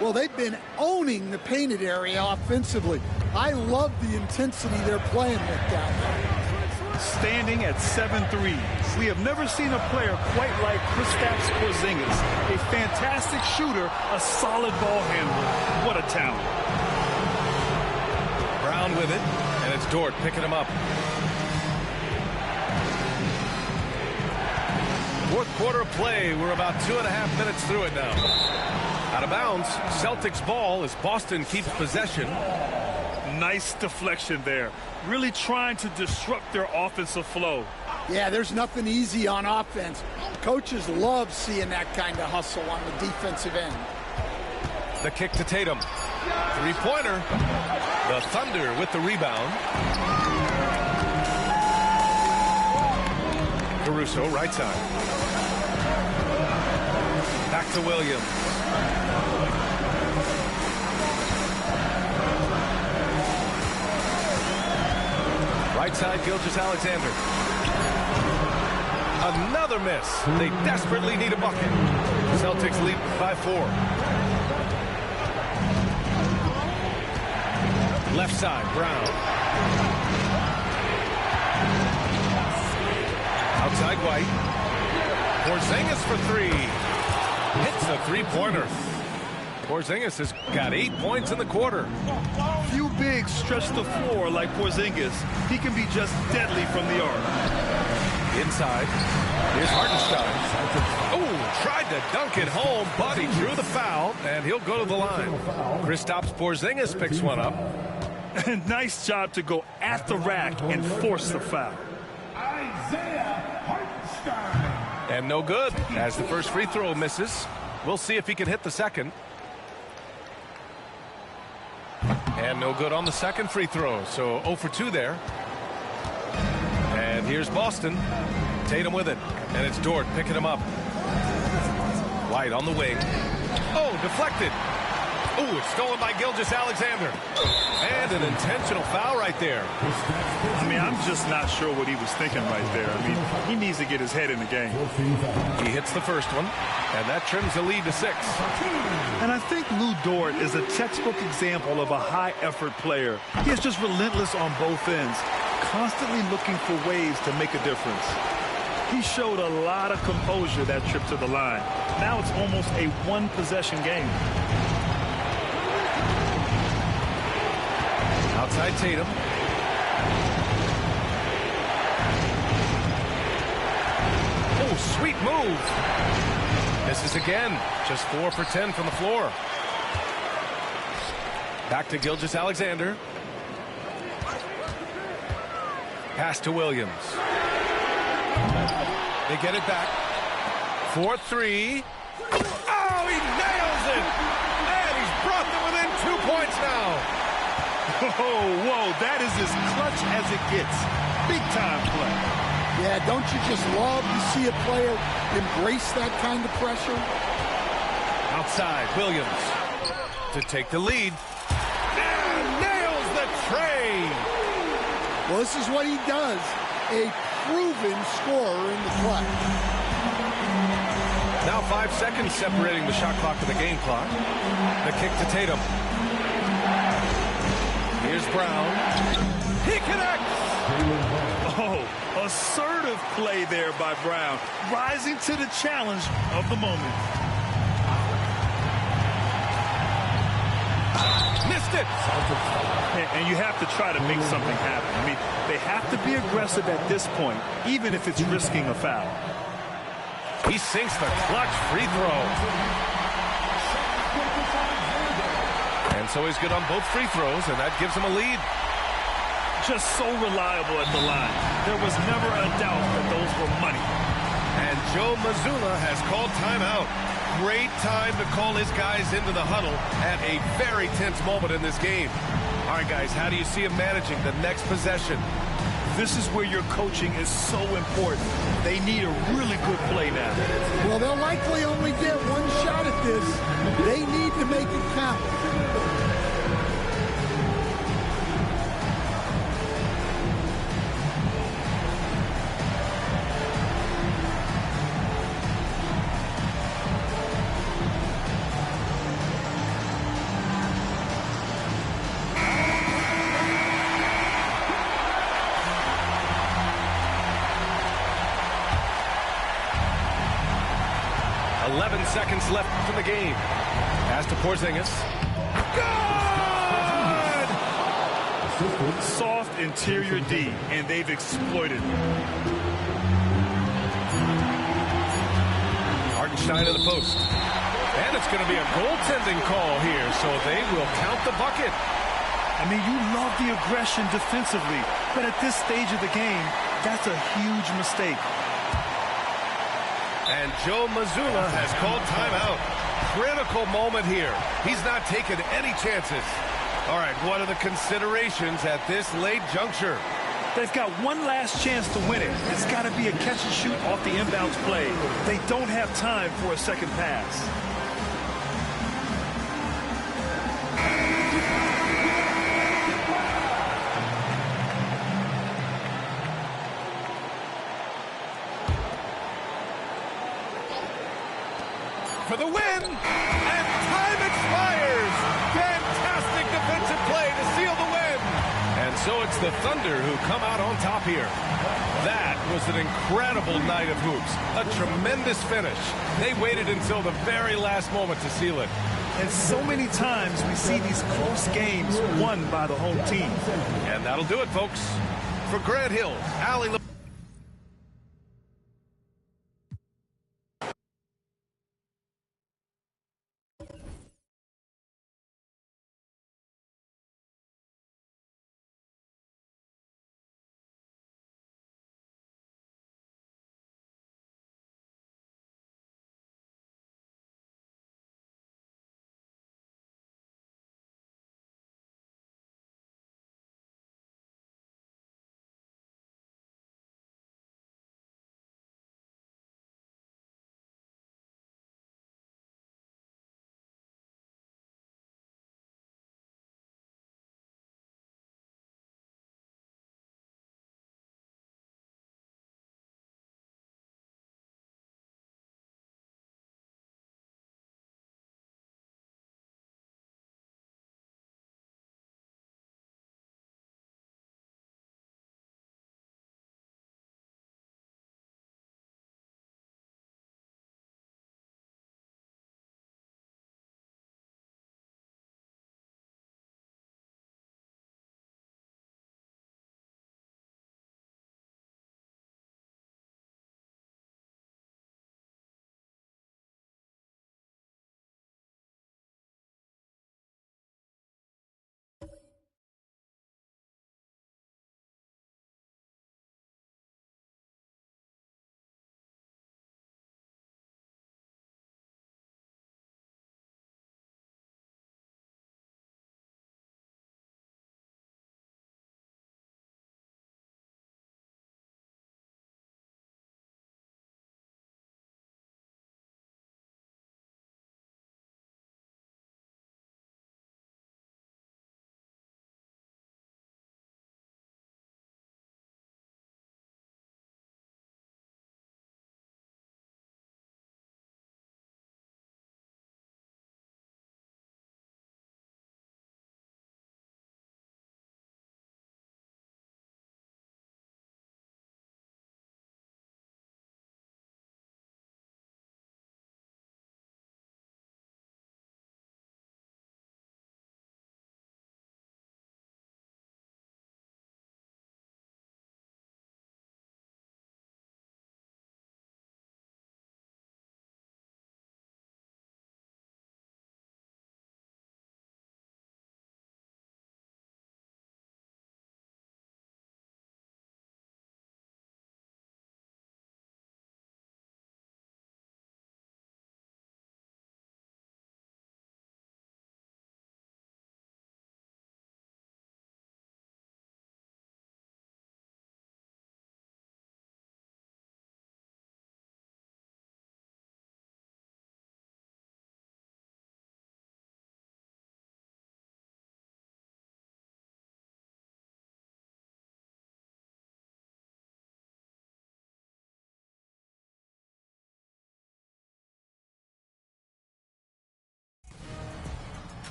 Speaker 6: Well, they've been owning the painted area offensively. I love the intensity they're playing with down there.
Speaker 2: Standing at 7'3", we have never seen a player quite like Kristaps Porzingis. A fantastic shooter, a solid ball handler. What a talent.
Speaker 1: Brown with it, and it's Dort picking him up. Fourth quarter of play. We're about 2.5 minutes through it now. Out of bounds. Celtics ball as Boston keeps possession.
Speaker 2: Nice deflection there. Really trying to disrupt their offensive flow.
Speaker 6: Yeah, there's nothing easy on offense. Coaches love seeing that kind of hustle on the defensive end.
Speaker 1: The kick to Tatum. Three-pointer. The Thunder with the rebound. Caruso, right side. Back to Williams. Right side, Gilgeous-Alexander. Another miss. They desperately need a bucket. Celtics lead by 4. Left side, Brown. Outside White. Porzingis for 3. Hits a three-pointer. Porzingis has got 8 points in the quarter.
Speaker 2: Few bigs stretch the floor like Porzingis. He can be just deadly from the arc.
Speaker 1: Inside. Here's Hartenstein. Oh, tried to dunk it home, but he drew the foul, and he'll go to the line. Kristaps Porzingis picks one up.
Speaker 2: Nice job to go at the rack and force the foul.
Speaker 1: And no good, as the first free throw misses. We'll see if he can hit the second. And no good on the second free throw, so 0 for 2 there. And Here's Boston. Tatum with it. And it's Dort picking him up. White on the wing. Oh, deflected. Oh, it's stolen by Gilgeous-Alexander. And an intentional foul right there.
Speaker 2: I mean, I'm just not sure what he was thinking right there. I mean, he needs to get his head in the game.
Speaker 1: He hits the first one, and that trims the lead to 6.
Speaker 2: And I think Lou Dort is a textbook example of a high-effort player. He is just relentless on both ends, constantly looking for ways to make a difference. He showed a lot of composure that trip to the line. Now it's almost a one-possession game.
Speaker 1: Outside Tatum. Oh, sweet move. Misses again. Just 4 for 10 from the floor. Back to Gilgeous-Alexander. Pass to Williams. They get it back. 4-3. Oh, he nails it! And he's brought them within 2 points now.
Speaker 2: Whoa, that is as clutch as it gets. Big time play.
Speaker 6: Yeah, don't you just love to see a player embrace that kind of pressure?
Speaker 1: Outside, Williams to take the lead. And nails the tray.
Speaker 6: Well, this is what he does. A proven scorer in the clutch.
Speaker 1: Now 5 seconds separating the shot clock to the game clock. The kick to Tatum. Here's Brown. He connects.
Speaker 2: Oh, assertive play there by Brown, rising to the challenge of the moment.
Speaker 1: Missed it.
Speaker 2: And you have to try to make something happen. I mean, they have to be aggressive at this point, even if it's risking a foul.
Speaker 1: He sinks the clutch free throw. And so he's good on both free throws, and that gives him a lead.
Speaker 2: Just so reliable at the line. There was never a doubt that those were money.
Speaker 1: And Joe Mazzulla has called timeout. Great time to call his guys into the huddle at a very tense moment in this game. All right, guys, how do you see him managing the next possession?
Speaker 2: This is where your coaching is so important. They need a really good play now.
Speaker 6: Well, they'll likely only get one shot at this. They need to make it count.
Speaker 1: 11 seconds left in the game. Pass to Porzingis.
Speaker 2: Good! Soft interior D, and they've exploited it.
Speaker 1: Hartenstein to the post. And it's going to be a goaltending call here, so they will count the bucket.
Speaker 2: I mean, you love the aggression defensively, but at this stage of the game, that's a huge mistake.
Speaker 1: And Joe Mazzulla has called timeout. Critical moment here. He's not taking any chances. All right, what are the considerations at this late juncture?
Speaker 2: They've got one last chance to win it. It's got to be a catch and shoot off the inbounds play. They don't have time for a second pass.
Speaker 1: For the win, and time expires. Fantastic defensive play to seal the win. And so it's the Thunder who come out on top here. That was an incredible night of hoops. A tremendous finish. They waited until the very last moment to seal it.
Speaker 2: And so many times we see these close games won by the home team.
Speaker 1: And that'll do it, folks. For Grant Hill, Allie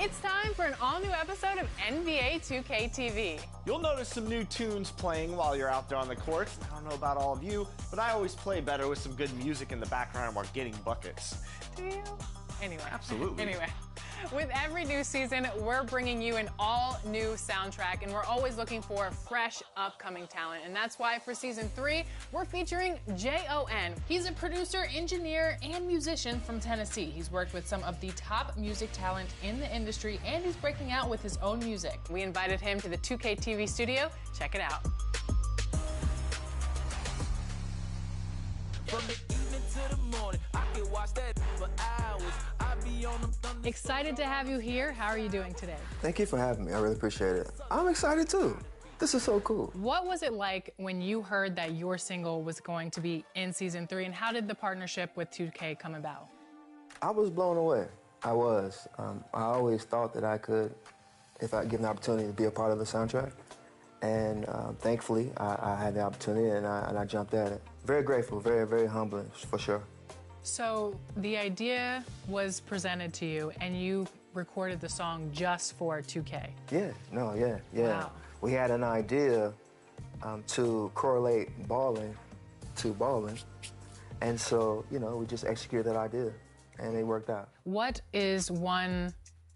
Speaker 7: It's time for an all-new episode of NBA 2K TV.
Speaker 8: You'll notice some new tunes playing while you're out there on the court. I don't know about all of you, but I always play better with some good music in the background while getting buckets.
Speaker 7: Do you? Anyway.
Speaker 8: Absolutely.
Speaker 7: Anyway. With every new season, we're bringing you an all-new soundtrack, and we're always looking for fresh, upcoming talent. And that's why for Season 3, we're featuring Jon. He's a producer, engineer, and musician from Tennessee. He's worked with some of the top music talent in the industry, and he's breaking out with his own music. We invited him to the 2K TV studio. Check it out.
Speaker 9: From the evening to the morning, I can watch that for hours. I be on them thunder.
Speaker 7: Excited to have you here. How are you doing today?
Speaker 10: Thank you for having me. I really appreciate it. I'm excited too. This is so cool.
Speaker 7: What was it like when you heard that your single was going to be in Season 3, and how did the partnership with 2K come about?
Speaker 10: I was blown away. I was. I always thought that I could, if I given the opportunity to be a part of the soundtrack. And thankfully, I had the opportunity, and I jumped at it. Very grateful, very, very humbling, for sure.
Speaker 7: So the idea was presented to you, and you recorded the song just for 2K.
Speaker 10: Yeah.
Speaker 7: Wow.
Speaker 10: We had an idea to correlate balling to balling. And so, we just executed that idea, and it worked out.
Speaker 7: What is one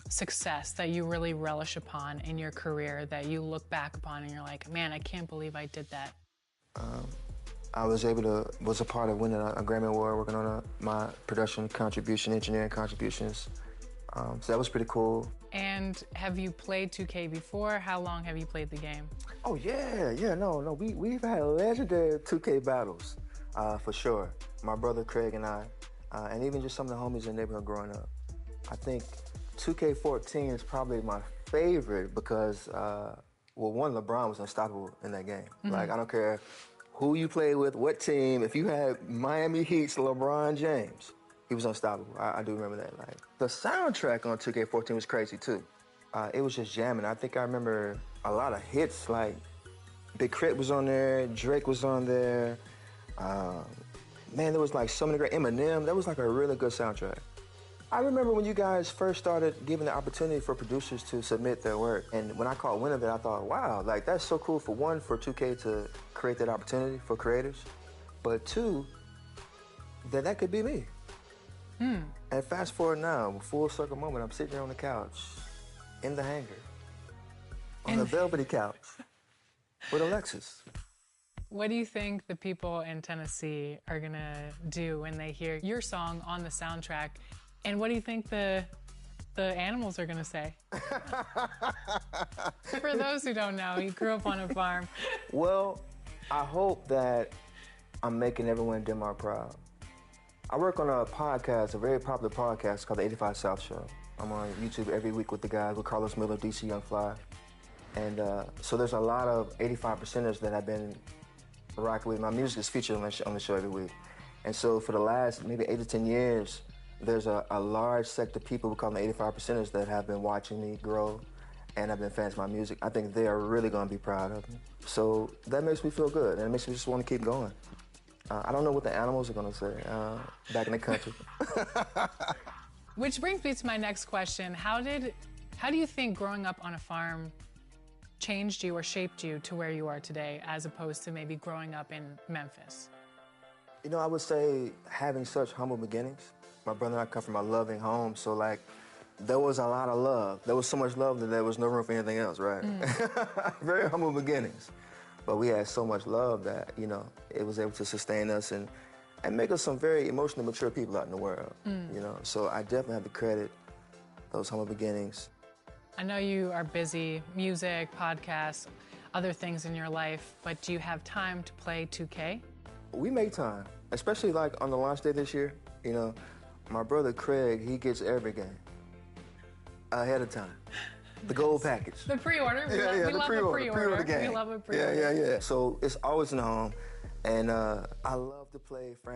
Speaker 7: success that you really relish upon in your career that you look back upon and you're like, man, I can't believe I did that?
Speaker 10: I was a part of winning a Grammy Award working on my production contribution, engineering contributions. So that was pretty cool.
Speaker 7: And have you played 2K before? How long have you played the game?
Speaker 10: Oh, yeah, no. We've had legendary 2K battles, for sure. My brother Craig and I, and even just some of the homies in the neighborhood growing up. I think 2K14 is probably my favorite because, one, LeBron was unstoppable in that game.
Speaker 7: Mm-hmm.
Speaker 10: Like, I don't care who you played with, what team. If you had Miami Heat's LeBron James, he was unstoppable. I do remember that. Like, the soundtrack on 2K14 was crazy too. It was just jamming. I think I remember a lot of hits. Like, Big Crit was on there, Drake was on there. Man, there was like so many great Eminem. That was like a really good soundtrack. I remember when you guys first started giving the opportunity for producers to submit their work. And when I caught wind of it, I thought, wow, like that's so cool for 2K to create that opportunity for creators. But 2, that could be me. And fast forward now, full circle moment, I'm sitting there on the couch, in the hangar, on the velvety couch, with Alexis.
Speaker 7: What do you think the people in Tennessee are gonna do when they hear your song on the soundtrack? And what do you think the animals are gonna say? For those who don't know, he grew up on a farm.
Speaker 10: Well, I hope that I'm making everyone in Denmark proud. I work on a podcast, a very popular podcast called the 85 South Show. I'm on YouTube every week with the guys, with Carlos Miller, DC Young Fly. And so there's a lot of 85%ers that I've been rocking with. My music is featured on the show every week. And so for the last maybe 8 to 10 years, there's a large sect of people we call them the 85%ers that have been watching me grow and have been fans of my music. I think they are really going to be proud of me. So that makes me feel good, and it makes me just want to keep going. I don't know what the animals are going to say back in the country.
Speaker 7: Which brings me to my next question. How do you think growing up on a farm changed you or shaped you to where you are today, as opposed to maybe growing up in Memphis?
Speaker 10: I would say having such humble beginnings. My brother and I come from a loving home, so like there was a lot of love. There was so much love that there was no room for anything else, right? Very humble beginnings. But we had so much love that, it was able to sustain us and make us some very emotionally mature people out in the world, So I definitely have to credit those humble beginnings.
Speaker 7: I know you are busy, music, podcasts, other things in your life, but do you have time to play 2K?
Speaker 10: We make time, especially like on the launch day this year. My brother Craig, he gets every game ahead of time. The gold package.
Speaker 7: The pre-order. We love a pre-order game. We love a pre-order.
Speaker 10: Yeah. So it's always in the home. And I love to play